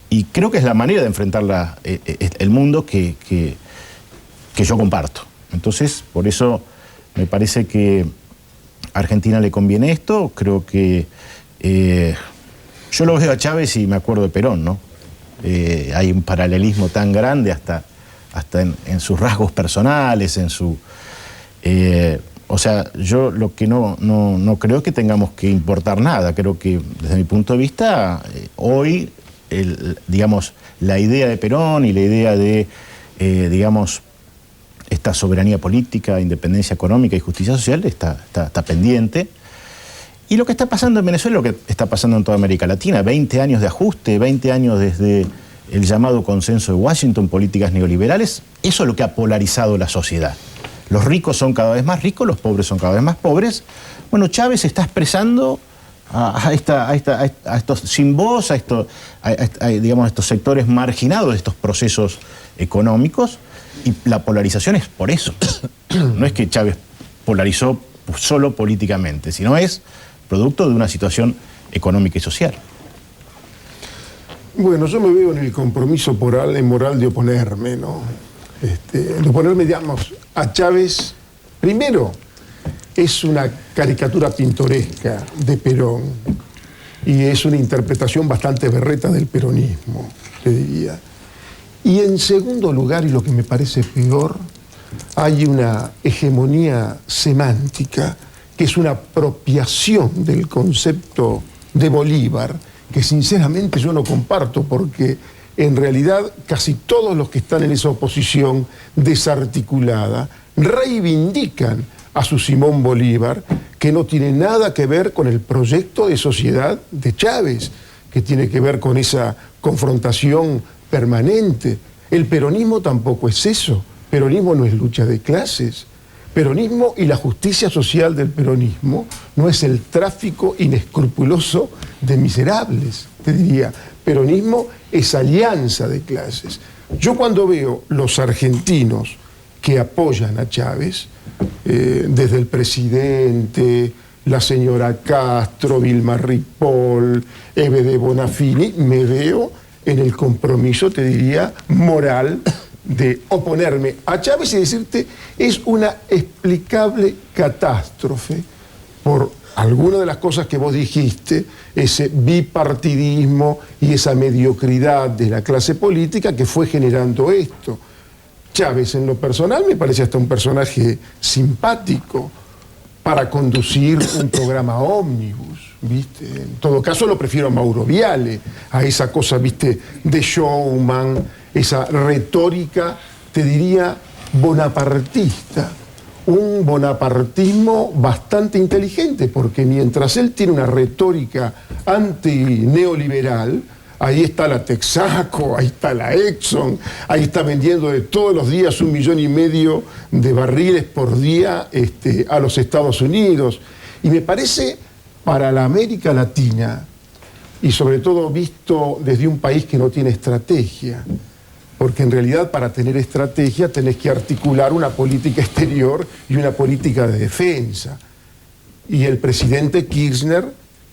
y creo que es la manera de enfrentar el mundo que yo comparto. Entonces, por eso me parece que a Argentina le conviene esto. Creo que yo lo veo a Chávez y me acuerdo de Perón, ¿no? Hay un paralelismo tan grande hasta en sus rasgos personales, en su... o sea, yo lo que no creo que tengamos que importar nada. Creo que, desde mi punto de vista, hoy, digamos, la idea de Perón y la idea de, digamos, esta soberanía política, independencia económica y justicia social está pendiente. Y lo que está pasando en Venezuela es lo que está pasando en toda América Latina. 20 años de ajuste, 20 años desde el llamado consenso de Washington, políticas neoliberales. Eso es lo que ha polarizado la sociedad. Los ricos son cada vez más ricos, los pobres son cada vez más pobres. Bueno, Chávez está expresando a estos sin voz, digamos, a estos sectores marginados de estos procesos económicos, y la polarización es por eso. No es que Chávez polarizó solo políticamente, sino es producto de una situación económica y social. Bueno, yo me veo en el compromiso moral de oponerme, ¿no? De oponerme, digamos, a Chávez. Primero, es una caricatura pintoresca de Perón y es una interpretación bastante berreta del peronismo, te diría. Y en segundo lugar, y lo que me parece peor, hay una hegemonía semántica que es una apropiación del concepto de Bolívar, que sinceramente yo no comparto, porque en realidad casi todos los que están en esa oposición desarticulada reivindican a su Simón Bolívar, que no tiene nada que ver con el proyecto de sociedad de Chávez, que tiene que ver con esa confrontación permanente. El peronismo tampoco es eso. Peronismo no es lucha de clases. Peronismo y la justicia social del peronismo no es el tráfico inescrupuloso de miserables, te diría. Peronismo es alianza de clases. Yo cuando veo los argentinos que apoyan a Chávez, desde el presidente, la señora Castro, Vilma Ripoll, Eve de Bonafini, me veo en el compromiso, te diría, moral de oponerme a Chávez y decirte, es una explicable catástrofe por alguna de las cosas que vos dijiste, ese bipartidismo y esa mediocridad de la clase política que fue generando esto. Chávez, en lo personal, me parece hasta un personaje simpático para conducir un programa ómnibus, ¿viste? En todo caso, lo prefiero a Mauro Viale, a esa cosa, ¿viste?, de showman, esa retórica, te diría, bonapartista. Un bonapartismo bastante inteligente, porque mientras él tiene una retórica anti-neoliberal, ahí está la Texaco, ahí está la Exxon, ahí está vendiendo de todos los días 1,5 millones de barriles por día a los Estados Unidos. Y me parece, para la América Latina, y sobre todo visto desde un país que no tiene estrategia, porque en realidad para tener estrategia tenés que articular una política exterior y una política de defensa. Y el presidente Kirchner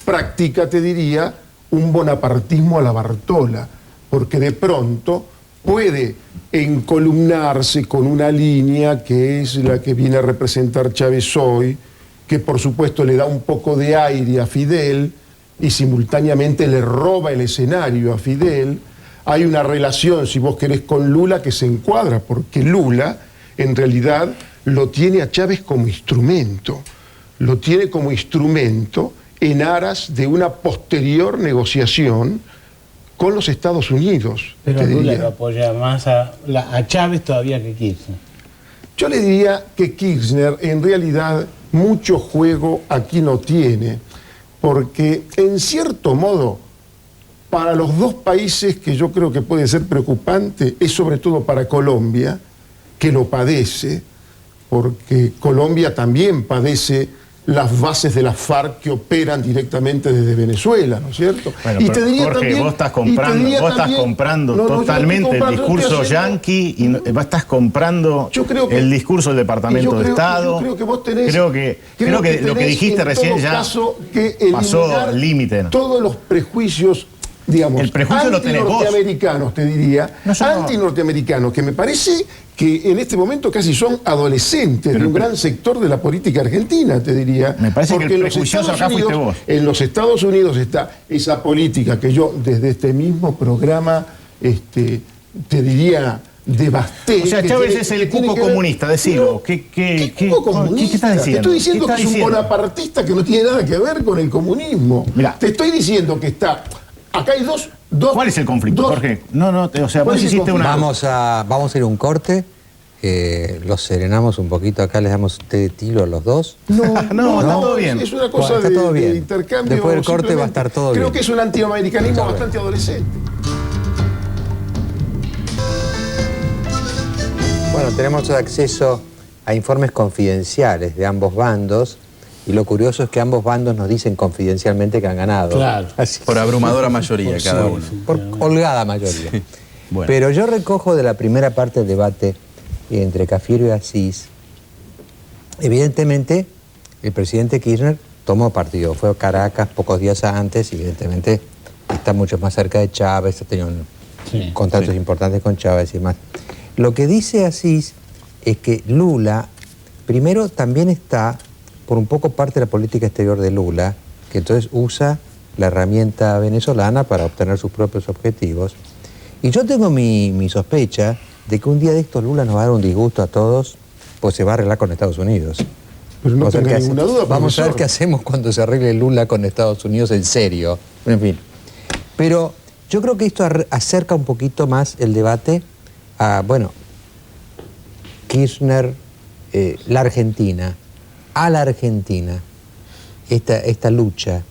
practica, te diría, un bonapartismo a la Bartola, porque de pronto puede encolumnarse con una línea que es la que viene a representar Chávez hoy, que por supuesto le da un poco de aire a Fidel y simultáneamente le roba el escenario a Fidel. Hay una relación, si vos querés, con Lula que se encuadra, porque Lula en realidad lo tiene a Chávez como instrumento, lo tiene como instrumento en aras de una posterior negociación con los Estados Unidos. Pero Lula lo apoya más a Chávez todavía que Kirchner. Yo le diría que Kirchner en realidad mucho juego aquí no tiene, porque en cierto modo para los dos países que yo creo que puede ser preocupante es sobre todo para Colombia, que lo padece, porque Colombia también padece las bases de las FARC que operan directamente desde Venezuela, ¿no es cierto? Bueno, y pero te diría Jorge, también, vos estás comprando totalmente el discurso yanqui y estás comprando el discurso del Departamento de Estado. Yo creo que vos tenés... Creo que lo que dijiste recién ya pasó el límite. Todos los prejuicios, digamos, el prejuicio lo tenés vos. Antinorteamericanos, te diría, antinorteamericanos, que me parece que en este momento casi son adolescentes de un gran sector de la política argentina, te diría. Me parece que el prejuicioso acá fuiste vos. En los Estados Unidos está esa política que yo desde este mismo programa, te diría, devasté. O sea, Chávez es el cuco comunista, decilo. ¿Qué cuco comunista? ¿Qué estás diciendo? Te estoy diciendo que es un bonapartista que no tiene nada que ver con el comunismo. Mirá. Te estoy diciendo que está... Acá hay dos... ¿Cuál es el conflicto, Jorge? O sea, vos hiciste una... Vamos a ir a un corte los serenamos un poquito acá, les damos té de tilo a los dos. No, está todo bien. Es una cosa está todo bien. de intercambio. Después del corte va a estar todo bien. Creo que es un antiamericanismo bastante adolescente. Bueno, tenemos acceso a informes confidenciales de ambos bandos y lo curioso es que ambos bandos nos dicen confidencialmente que han ganado. Claro. Por abrumadora mayoría cada uno. Por holgada mayoría. Sí. Bueno. Pero yo recojo de la primera parte del debate entre Cafiero y Asís, evidentemente el presidente Kirchner tomó partido, fue a Caracas pocos días antes y evidentemente está mucho más cerca de Chávez, ha tenido contactos importantes con Chávez y demás. Lo que dice Asís es que Lula, primero también está por un poco parte de la política exterior de Lula, que entonces usa la herramienta venezolana para obtener sus propios objetivos. Y yo tengo mi sospecha de que un día de estos Lula nos va a dar un disgusto a todos, pues se va a arreglar con Estados Unidos. Pero no tenga ninguna duda, vamos a ver qué hacemos cuando se arregle Lula con Estados Unidos en serio. En fin. Pero yo creo que esto acerca un poquito más el debate a, bueno, Kirchner, la Argentina, a la Argentina, esta lucha,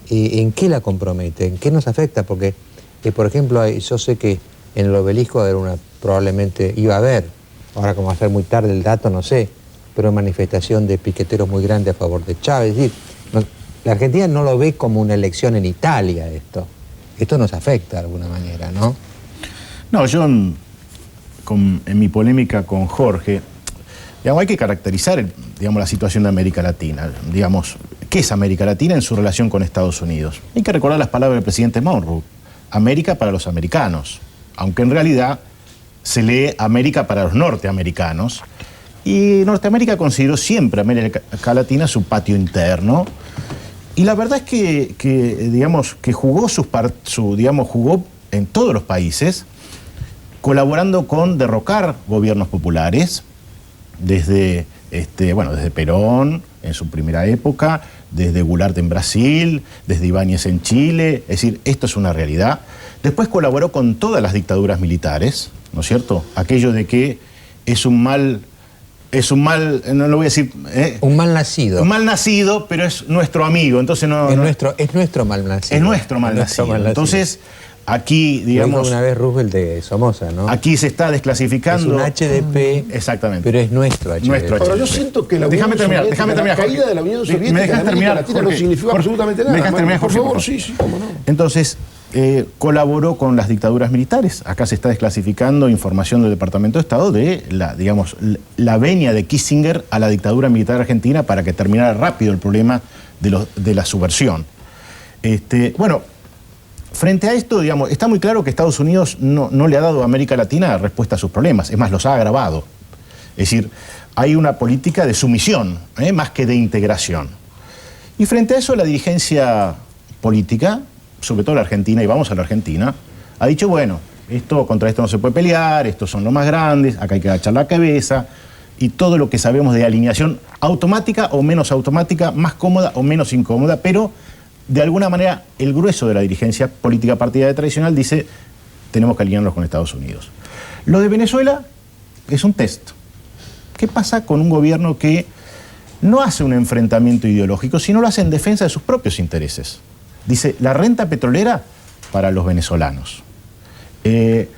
¿en qué la compromete? ¿En qué nos afecta? Porque, por ejemplo, yo sé que en el obelisco probablemente iba a haber, ahora como va a ser muy tarde el dato, no sé, pero manifestación de piqueteros muy grande a favor de Chávez. Es decir, la Argentina no lo ve como una elección en Italia esto. Esto nos afecta de alguna manera, ¿no? No, yo en mi polémica con Jorge, digamos, hay que caracterizar la situación de América Latina. Digamos, ¿qué es América Latina en su relación con Estados Unidos? Hay que recordar las palabras del presidente Monroe. América para los americanos, aunque en realidad se lee América para los norteamericanos. Y Norteamérica consideró siempre a América Latina su patio interno. Y la verdad es que jugó jugó en todos los países, colaborando con derrocar gobiernos populares, desde Perón en su primera época, desde Goulart en Brasil, desde Ibáñez en Chile. Es decir, esto es una realidad. Después colaboró con todas las dictaduras militares, ¿no es cierto? Aquello de que es un mal, no lo voy a decir... Un mal nacido. Un mal nacido, pero es nuestro amigo. Entonces es nuestro mal nacido. Es nuestro mal nacido. Entonces, aquí, digamos... Una vez Roosevelt de Somoza, ¿no? Aquí se está desclasificando... Es un HDP. Exactamente. Pero es nuestro HDP. Ahora, yo siento que la caída de la Unión Soviética ¿Me dejas terminar, Latina no significó absolutamente nada. ¿Me dejas terminar, Jorge? Por favor, sí, cómo no. Entonces, colaboró con las dictaduras militares. Acá se está desclasificando información del Departamento de Estado de la venia de Kissinger a la dictadura militar argentina para que terminara rápido el problema de la subversión. Frente a esto, está muy claro que Estados Unidos no le ha dado a América Latina respuesta a sus problemas, es más, los ha agravado. Es decir, hay una política de sumisión, más que de integración. Y frente a eso, la dirigencia política, sobre todo la Argentina, y vamos a la Argentina, ha dicho, bueno, contra esto no se puede pelear, estos son los más grandes, acá hay que agachar la cabeza, y todo lo que sabemos de alineación automática o menos automática, más cómoda o menos incómoda, pero de alguna manera el grueso de la dirigencia política partidaria tradicional dice, tenemos que alinearnos con Estados Unidos. Lo de Venezuela es un test. ¿Qué pasa con un gobierno que no hace un enfrentamiento ideológico, sino lo hace en defensa de sus propios intereses? Dice, la renta petrolera para los venezolanos. El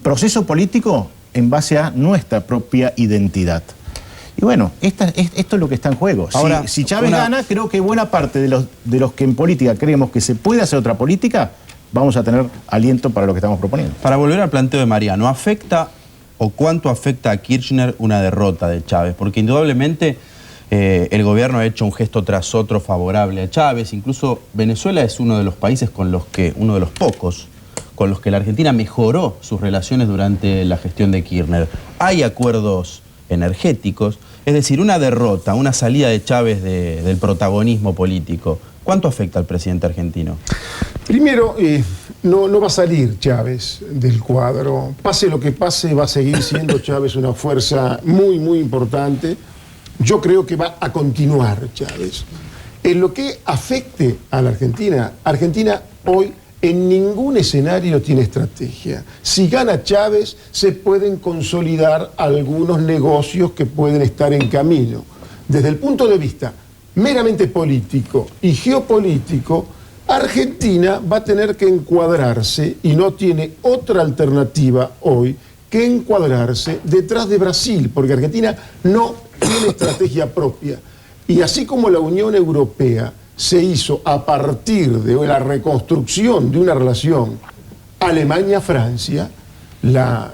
proceso político en base a nuestra propia identidad. Y bueno, esto es lo que está en juego. Ahora, si Chávez gana, creo que buena parte de los que en política creemos que se puede hacer otra política, vamos a tener aliento para lo que estamos proponiendo. Para volver al planteo de Mariano, ¿afecta o cuánto afecta a Kirchner una derrota de Chávez? Porque indudablemente el gobierno ha hecho un gesto tras otro favorable a Chávez. Incluso Venezuela es uno de los países uno de los pocos, con los que la Argentina mejoró sus relaciones durante la gestión de Kirchner. Hay acuerdos energéticos, es decir, una derrota, una salida de Chávez del protagonismo político. ¿Cuánto afecta al presidente argentino? Primero, no va a salir Chávez del cuadro. Pase lo que pase, va a seguir siendo Chávez una fuerza muy, muy importante. Yo creo que va a continuar Chávez. En lo que afecte a la Argentina, Argentina hoy en ningún escenario tiene estrategia. Si gana Chávez, se pueden consolidar algunos negocios que pueden estar en camino. Desde el punto de vista meramente político y geopolítico, Argentina va a tener que encuadrarse, y no tiene otra alternativa hoy que encuadrarse detrás de Brasil, porque Argentina no tiene estrategia propia. Y así como la Unión Europea se hizo a partir de la reconstrucción de una relación Alemania-Francia, la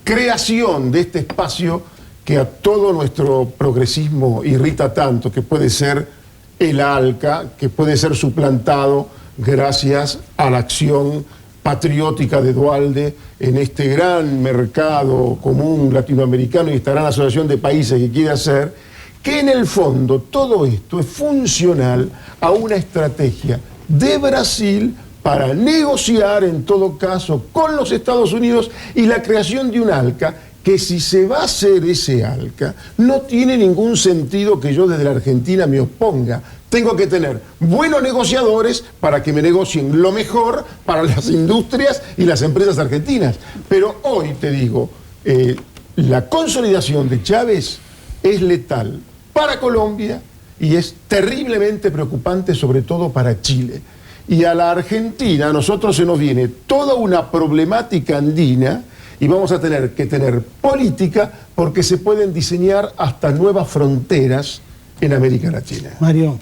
creación de este espacio que a todo nuestro progresismo irrita tanto, que puede ser el ALCA, que puede ser suplantado gracias a la acción patriótica de Duhalde en este gran mercado común latinoamericano y esta gran asociación de países que quiere hacer, que en el fondo todo esto es funcional a una estrategia de Brasil para negociar en todo caso con los Estados Unidos y la creación de un ALCA que, si se va a hacer ese ALCA, no tiene ningún sentido que yo desde la Argentina me oponga. Tengo que tener buenos negociadores para que me negocien lo mejor para las industrias y las empresas argentinas. Pero hoy te digo, la consolidación de Chávez es letal para Colombia y es terriblemente preocupante, sobre todo para Chile. Y a la Argentina a nosotros se nos viene toda una problemática andina y vamos a tener que tener política porque se pueden diseñar hasta nuevas fronteras en América Latina. Mario,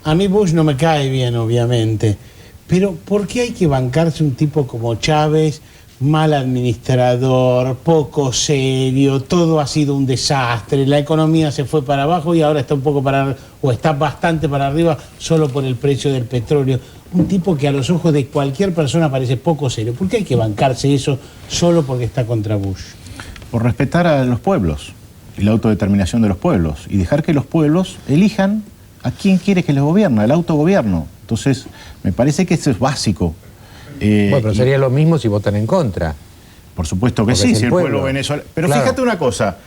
a mí Bush no me cae bien, obviamente, pero ¿por qué hay que bancarse un tipo como Chávez, mal administrador, poco serio, todo ha sido un desastre, la economía se fue para abajo y ahora está un poco para, o está bastante para arriba solo por el precio del petróleo? Un tipo que a los ojos de cualquier persona parece poco serio. ¿Por qué hay que bancarse eso solo porque está contra Bush? Por respetar a los pueblos y la autodeterminación de los pueblos y dejar que los pueblos elijan a quién quiere que les gobierna, el autogobierno. Entonces, me parece que eso es básico. Bueno, pero sería lo mismo si votan en contra. Por supuesto que porque sí, si el pueblo venezolano... Pero claro, fíjate una cosa,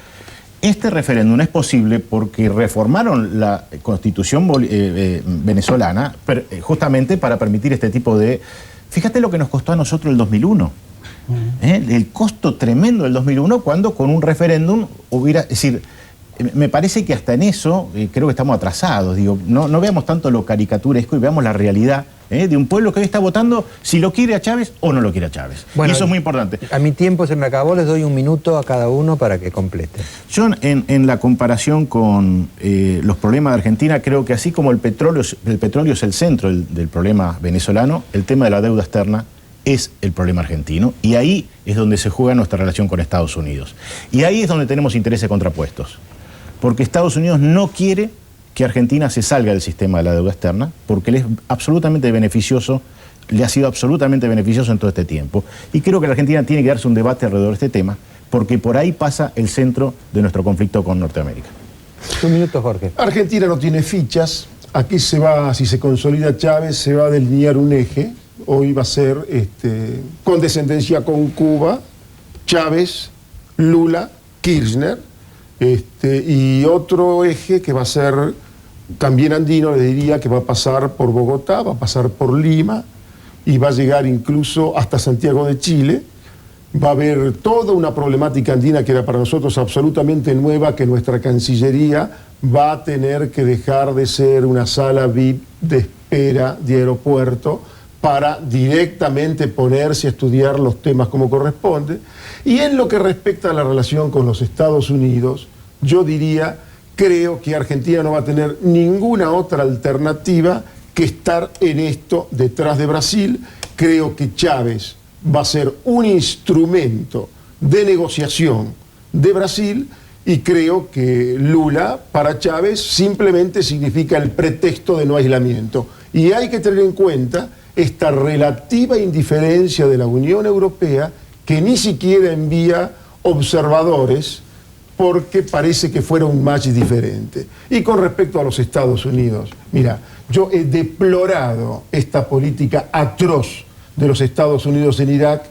este referéndum es posible porque reformaron la constitución venezolana justamente para permitir este tipo de... Fíjate lo que nos costó a nosotros el 2001. El costo tremendo del 2001 cuando con un referéndum hubiera... Es decir, me parece que hasta en eso creo que estamos atrasados. Digo, no veamos tanto lo caricaturesco y veamos la realidad de un pueblo que hoy está votando si lo quiere a Chávez o no lo quiere a Chávez. Bueno, y eso es muy importante. A mi tiempo se me acabó, les doy 1 minuto a cada uno para que complete. Yo en la comparación con los problemas de Argentina, creo que así como el petróleo es el centro del problema venezolano, el tema de la deuda externa es el problema argentino, y ahí es donde se juega nuestra relación con Estados Unidos. Y ahí es donde tenemos intereses contrapuestos. Porque Estados Unidos no quiere que Argentina se salga del sistema de la deuda externa, porque le es absolutamente beneficioso, le ha sido absolutamente beneficioso en todo este tiempo. Y creo que la Argentina tiene que darse un debate alrededor de este tema, porque por ahí pasa el centro de nuestro conflicto con Norteamérica. 1 minuto, Jorge. Argentina no tiene fichas. Aquí se va, si se consolida Chávez, se va a delinear un eje. Hoy va a ser con descendencia con Cuba, Chávez, Lula, Kirchner. Y otro eje que va a ser también andino, le diría que va a pasar por Bogotá, va a pasar por Lima y va a llegar incluso hasta Santiago de Chile. Va a haber toda una problemática andina que era para nosotros absolutamente nueva, que nuestra Cancillería va a tener que dejar de ser una sala VIP de espera de aeropuerto para directamente ponerse a estudiar los temas como corresponde. Y en lo que respecta a la relación con los Estados Unidos, yo diría, creo que Argentina no va a tener ninguna otra alternativa que estar en esto detrás de Brasil. Creo que Chávez va a ser un instrumento de negociación de Brasil y creo que Lula para Chávez simplemente significa el pretexto de no aislamiento. Y hay que tener en cuenta esta relativa indiferencia de la Unión Europea, que ni siquiera envía observadores porque parece que fuera un match diferente. Y con respecto a los Estados Unidos, mira, yo he deplorado esta política atroz de los Estados Unidos en Irak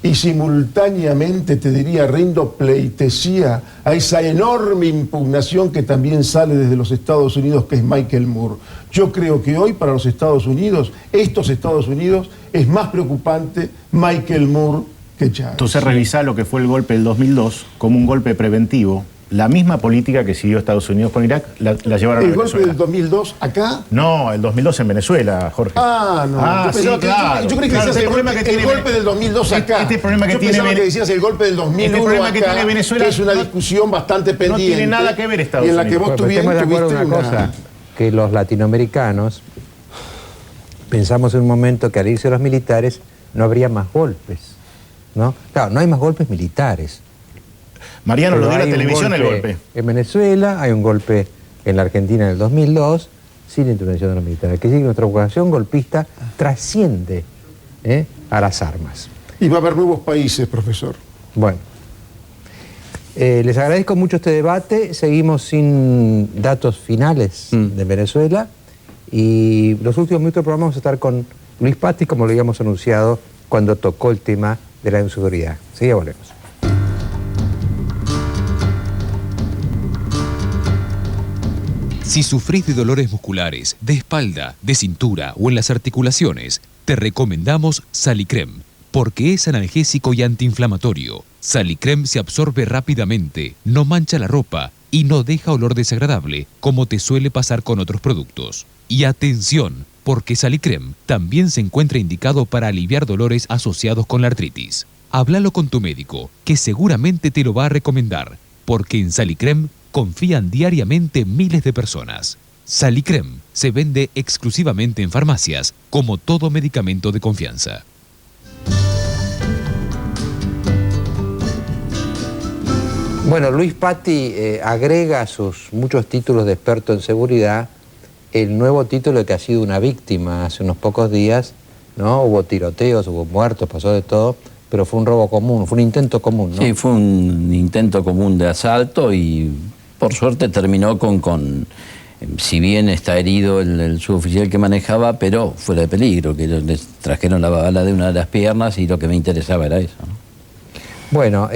y simultáneamente, te diría, rindo pleitesía a esa enorme impugnación que también sale desde los Estados Unidos, que es Michael Moore. Yo creo que hoy para los Estados Unidos, estos Estados Unidos, es más preocupante Michael Moore que Chávez. Entonces revisá lo que fue el golpe del 2002 como un golpe preventivo. La misma política que siguió Estados Unidos con Irak la llevaron a Venezuela. ¿El golpe del 2002 acá? No, el 2002 en Venezuela, Jorge. Ah, no. Ah, sí, claro. Yo creí que decías el golpe del 2002 acá. Este problema que yo tiene pensaba que decías el golpe del 2001 problema acá, que tiene Venezuela, que es una discusión bastante pendiente. No tiene nada que ver Estados Unidos. Y en la que vos Estemos de acuerdo en una cosa, que los latinoamericanos pensamos en un momento que al irse los militares no habría más golpes, ¿no? Claro, no hay más golpes militares. Mariano, pero lo dio la televisión el golpe. En Venezuela hay un golpe en la Argentina en el 2002 sin intervención de los militares. Que sí, nuestra ocasión golpista trasciende a las armas. Y va a haber nuevos países, profesor. Bueno. Les agradezco mucho este debate. Seguimos sin datos finales de Venezuela. Y los últimos minutos del programa vamos a estar con Luis Patti, como lo habíamos anunciado cuando tocó el tema de la inseguridad. Seguida volvemos. Si sufrís de dolores musculares, de espalda, de cintura o en las articulaciones, te recomendamos Salicrem, porque es analgésico y antiinflamatorio. Salicrem se absorbe rápidamente, no mancha la ropa y no deja olor desagradable, como te suele pasar con otros productos. Y atención, porque Salicrem también se encuentra indicado para aliviar dolores asociados con la artritis. Háblalo con tu médico, que seguramente te lo va a recomendar, porque en Salicrem confían diariamente miles de personas. Salicrem se vende exclusivamente en farmacias, como todo medicamento de confianza. Bueno, Luis Patti agrega a sus muchos títulos de experto en seguridad el nuevo título de que ha sido una víctima hace unos pocos días, ¿no? Hubo tiroteos, hubo muertos, pasó de todo, pero fue un robo común, fue un intento común, ¿no? Sí, fue un intento común de asalto y por suerte terminó con si bien está herido el suboficial que manejaba, pero fuera de peligro, que le trajeron la bala de una de las piernas y lo que me interesaba era eso, ¿no? Bueno,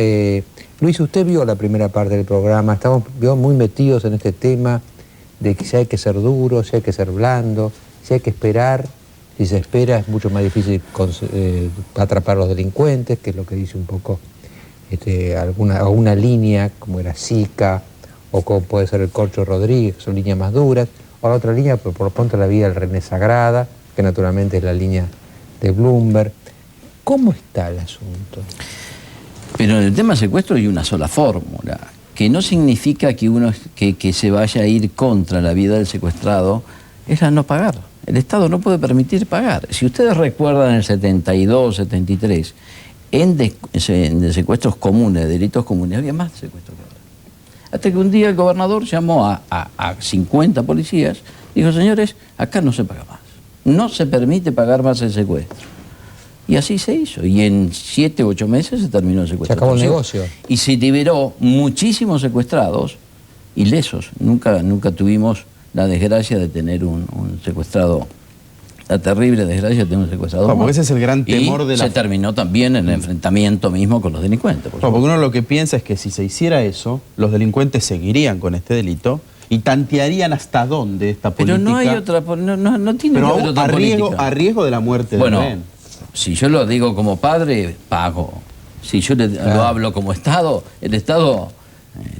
Luis, usted vio la primera parte del programa, estamos muy metidos en este tema de que si hay que ser duro, si hay que ser blando, si hay que esperar. Si se espera es mucho más difícil atrapar a los delincuentes, que es lo que dice un poco alguna línea, como era Sica, o como puede ser el Corcho Rodríguez, que son líneas más duras, o la otra línea, por lo pronto la vía del René Sagrada, que naturalmente es la línea de Bloomberg. ¿Cómo está el asunto? Pero en el tema secuestro hay una sola fórmula, que no significa que uno que se vaya a ir contra la vida del secuestrado, es la no pagar. El Estado no puede permitir pagar. Si ustedes recuerdan el 72, 73, en secuestros comunes, delitos comunes, había más secuestros que ahora. Hasta que un día el gobernador llamó a 50 policías y dijo, señores, acá no se paga más. No se permite pagar más el secuestro. Y así se hizo. Y en 7 u 8 meses se terminó el secuestro. Se acabó el negocio. Y se liberó muchísimos secuestrados ilesos. Nunca tuvimos la desgracia de tener un secuestrado, la terrible desgracia de tener un secuestrado. No, porque ese es el gran temor de la... se terminó también en el enfrentamiento mismo con los delincuentes. No, porque uno lo que piensa es que si se hiciera eso, los delincuentes seguirían con este delito y tantearían hasta dónde esta política... Pero no hay otra... No tiene que haber otra política. A riesgo de la muerte del rehén. Si yo lo digo como padre, pago. Si yo lo hablo como Estado, el Estado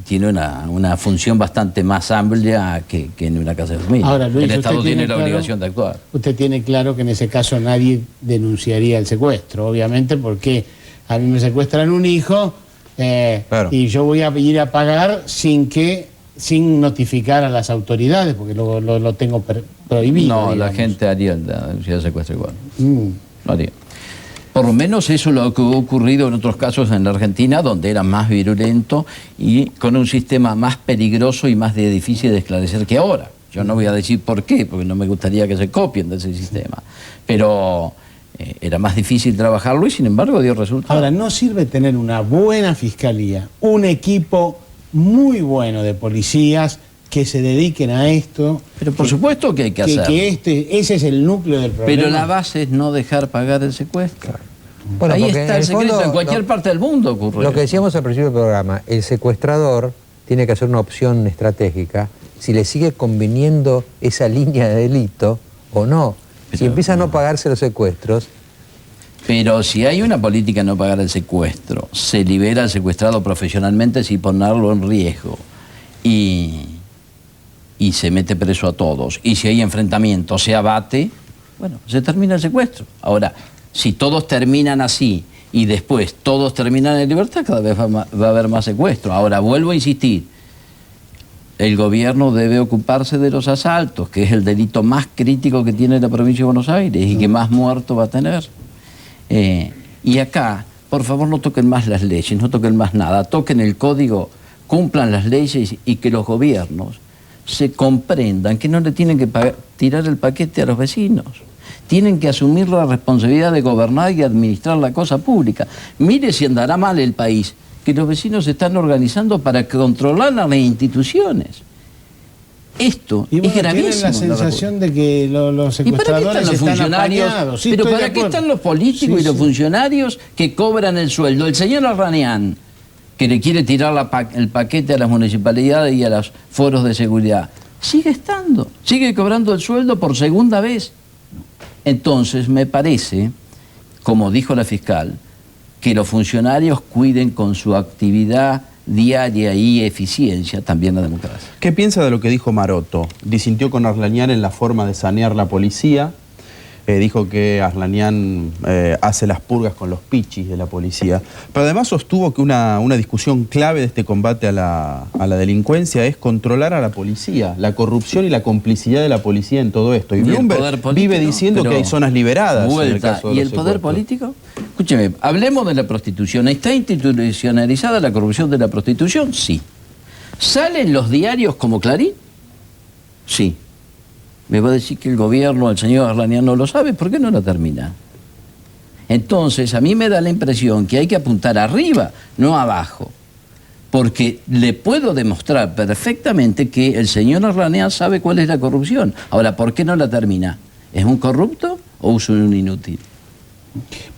tiene una función bastante más amplia que en una casa de familia. Ahora, Luis, el Estado tiene la claro, obligación de actuar. Usted tiene claro que en ese caso nadie denunciaría el secuestro, obviamente, porque a mí me secuestran un hijo y yo voy a ir a pagar sin notificar a las autoridades, porque lo tengo prohibido. No, digamos. La gente haría la denuncia de secuestro igual. Lo haría. Por lo menos eso es lo que ha ocurrido en otros casos en la Argentina, donde era más virulento y con un sistema más peligroso y más difícil de esclarecer que ahora. Yo no voy a decir por qué, porque no me gustaría que se copien de ese sistema. Pero era más difícil trabajarlo y sin embargo dio resultados. Ahora, no sirve tener una buena fiscalía, un equipo muy bueno de policías que se dediquen a esto. Pero por supuesto que hay que hacerlo. Ese es el núcleo del problema. Pero la base es no dejar pagar el secuestro. Bueno, ahí porque está el secreto, en cualquier parte del mundo ocurre. Lo que decíamos al principio del programa, el secuestrador tiene que hacer una opción estratégica si le sigue conviniendo esa línea de delito o no. Si empieza a no pagarse los secuestros... Pero si hay una política de no pagar el secuestro, se libera al secuestrado profesionalmente sin ponerlo en riesgo y se mete preso a todos. Y si hay enfrentamiento, se abate, bueno, se termina el secuestro. Ahora, si todos terminan así y después todos terminan en libertad, cada vez va a haber más secuestro. Ahora, vuelvo a insistir, el gobierno debe ocuparse de los asaltos, que es el delito más crítico que tiene la provincia de Buenos Aires y que más muertos va a tener. Y acá, por favor, no toquen más las leyes, no toquen más nada, toquen el código, cumplan las leyes y que los gobiernos se comprendan que no le tienen que tirar el paquete a los vecinos. Tienen que asumir la responsabilidad de gobernar y administrar la cosa pública. Mire si andará mal el país, que los vecinos se están organizando para controlar las instituciones. Esto es gravísimo. Tienen la sensación de que los secuestradores están apañados. Sí, pero ¿para qué están los políticos y los funcionarios que cobran el sueldo? El señor Arranián, que le quiere tirar el paquete a las municipalidades y a los foros de seguridad, sigue estando, sigue cobrando el sueldo por segunda vez. Entonces me parece, como dijo la fiscal, que los funcionarios cuiden con su actividad diaria y eficiencia también la democracia. ¿Qué piensa de lo que dijo Maroto? Disintió con Arlanián en la forma de sanear la policía. Dijo que Arlanián hace las purgas con los pichis de la policía. Pero además sostuvo que una discusión clave de este combate a la delincuencia es controlar a la policía, la corrupción y la complicidad de la policía en todo esto. Y Bloomberg vive diciendo que hay zonas liberadas. En el caso de ¿Y el poder político? Escúcheme, hablemos de la prostitución. ¿Está institucionalizada la corrupción de la prostitución? Sí. ¿Salen los diarios como Clarín? Sí. Me va a decir que el gobierno, el señor Arlanián no lo sabe, ¿por qué no lo termina? Entonces, a mí me da la impresión que hay que apuntar arriba, no abajo. Porque le puedo demostrar perfectamente que el señor Arlanián sabe cuál es la corrupción. Ahora, ¿por qué no la termina? ¿Es un corrupto o es un inútil?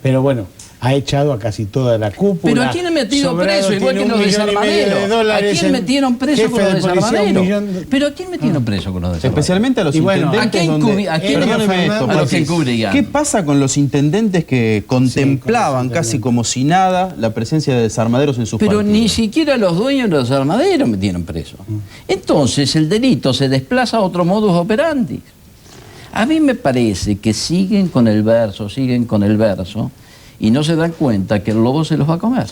Pero bueno, ha echado a casi toda la cúpula. ¿Pero a quién le metido preso? Igual que los desarmaderos. ¿A quién metieron preso con los desarmaderos? ¿Pero a quién metieron preso con los desarmaderos? Especialmente a los intendentes. ¿A los que encubrían? ¿Qué pasa con los intendentes que contemplaban casi como si nada la presencia de desarmaderos en sus partidos? Pero ni siquiera los dueños de los desarmaderos metieron preso. Entonces el delito se desplaza a otro modus operandi. A mí me parece que siguen con el verso, y no se dan cuenta que el lobo se los va a comer.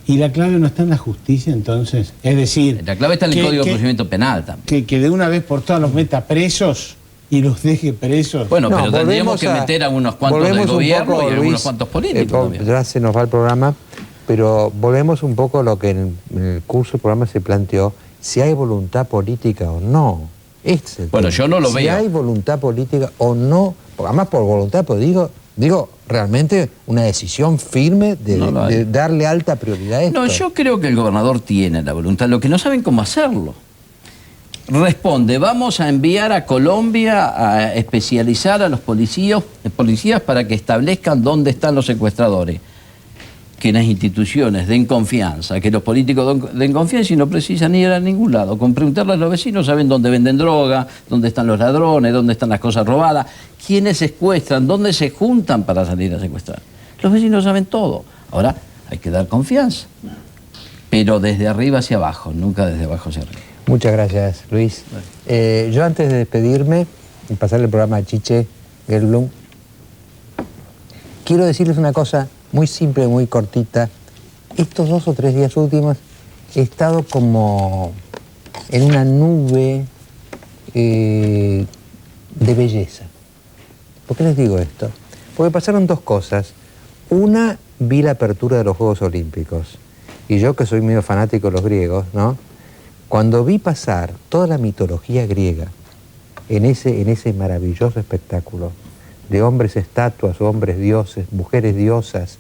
¿Y la clave no está en la justicia entonces? Es decir... La clave está en el Código de Procedimiento Penal también. Que de una vez por todas los meta presos y los deje presos. Bueno, pero tendríamos que meter a unos cuantos del gobierno y a unos cuantos políticos. Ya se nos va el programa, pero volvemos un poco a lo que en el curso del programa se planteó, si hay voluntad política o no. Bueno, yo no lo veo. Si hay voluntad política o no, además por voluntad, pues digo, realmente una decisión firme de darle alta prioridad a esto. No, yo creo que el gobernador tiene la voluntad, lo que no saben cómo hacerlo. Responde, vamos a enviar a Colombia a especializar a los policías para que establezcan dónde están los secuestradores. Que las instituciones den confianza, que los políticos den confianza y no precisan ir a ningún lado. Con preguntarle a los vecinos saben dónde venden droga, dónde están los ladrones, dónde están las cosas robadas, quiénes secuestran, dónde se juntan para salir a secuestrar. Los vecinos saben todo. Ahora hay que dar confianza, pero desde arriba hacia abajo, nunca desde abajo hacia arriba. Muchas gracias, Luis. Yo antes de despedirme y pasarle el programa a Chiche Gelblum, quiero decirles una cosa muy simple, muy cortita. Estos 2 o 3 días últimos he estado como en una nube de belleza. ¿Por qué les digo esto? Porque pasaron 2 cosas. Una, vi la apertura de los Juegos Olímpicos. Y yo, que soy medio fanático de los griegos, ¿no? Cuando vi pasar toda la mitología griega en ese maravilloso espectáculo de hombres estatuas, hombres dioses, mujeres diosas,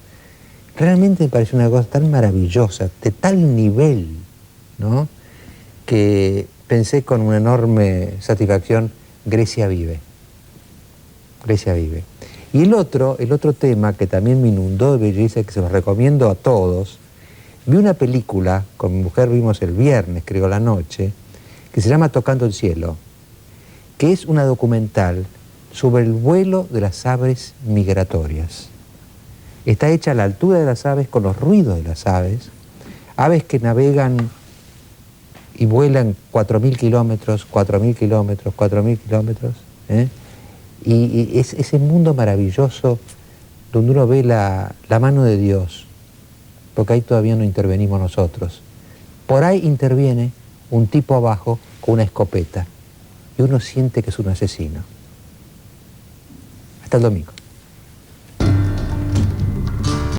realmente me pareció una cosa tan maravillosa, de tal nivel, ¿no? Que pensé con una enorme satisfacción, Grecia vive. Grecia vive. Y el otro tema que también me inundó de belleza, que se los recomiendo a todos, vi una película, con mi mujer vimos el viernes, creo, la noche, que se llama Tocando el cielo, que es una documental sobre el vuelo de las aves migratorias. Está hecha a la altura de las aves, con los ruidos de las aves que navegan y vuelan 4.000 kilómetros, 4.000 kilómetros, 4.000 kilómetros, y es ese mundo maravilloso donde uno ve la mano de Dios, porque ahí todavía no intervenimos nosotros. Por ahí interviene un tipo abajo con una escopeta y uno siente que es un asesino. Hasta el domingo.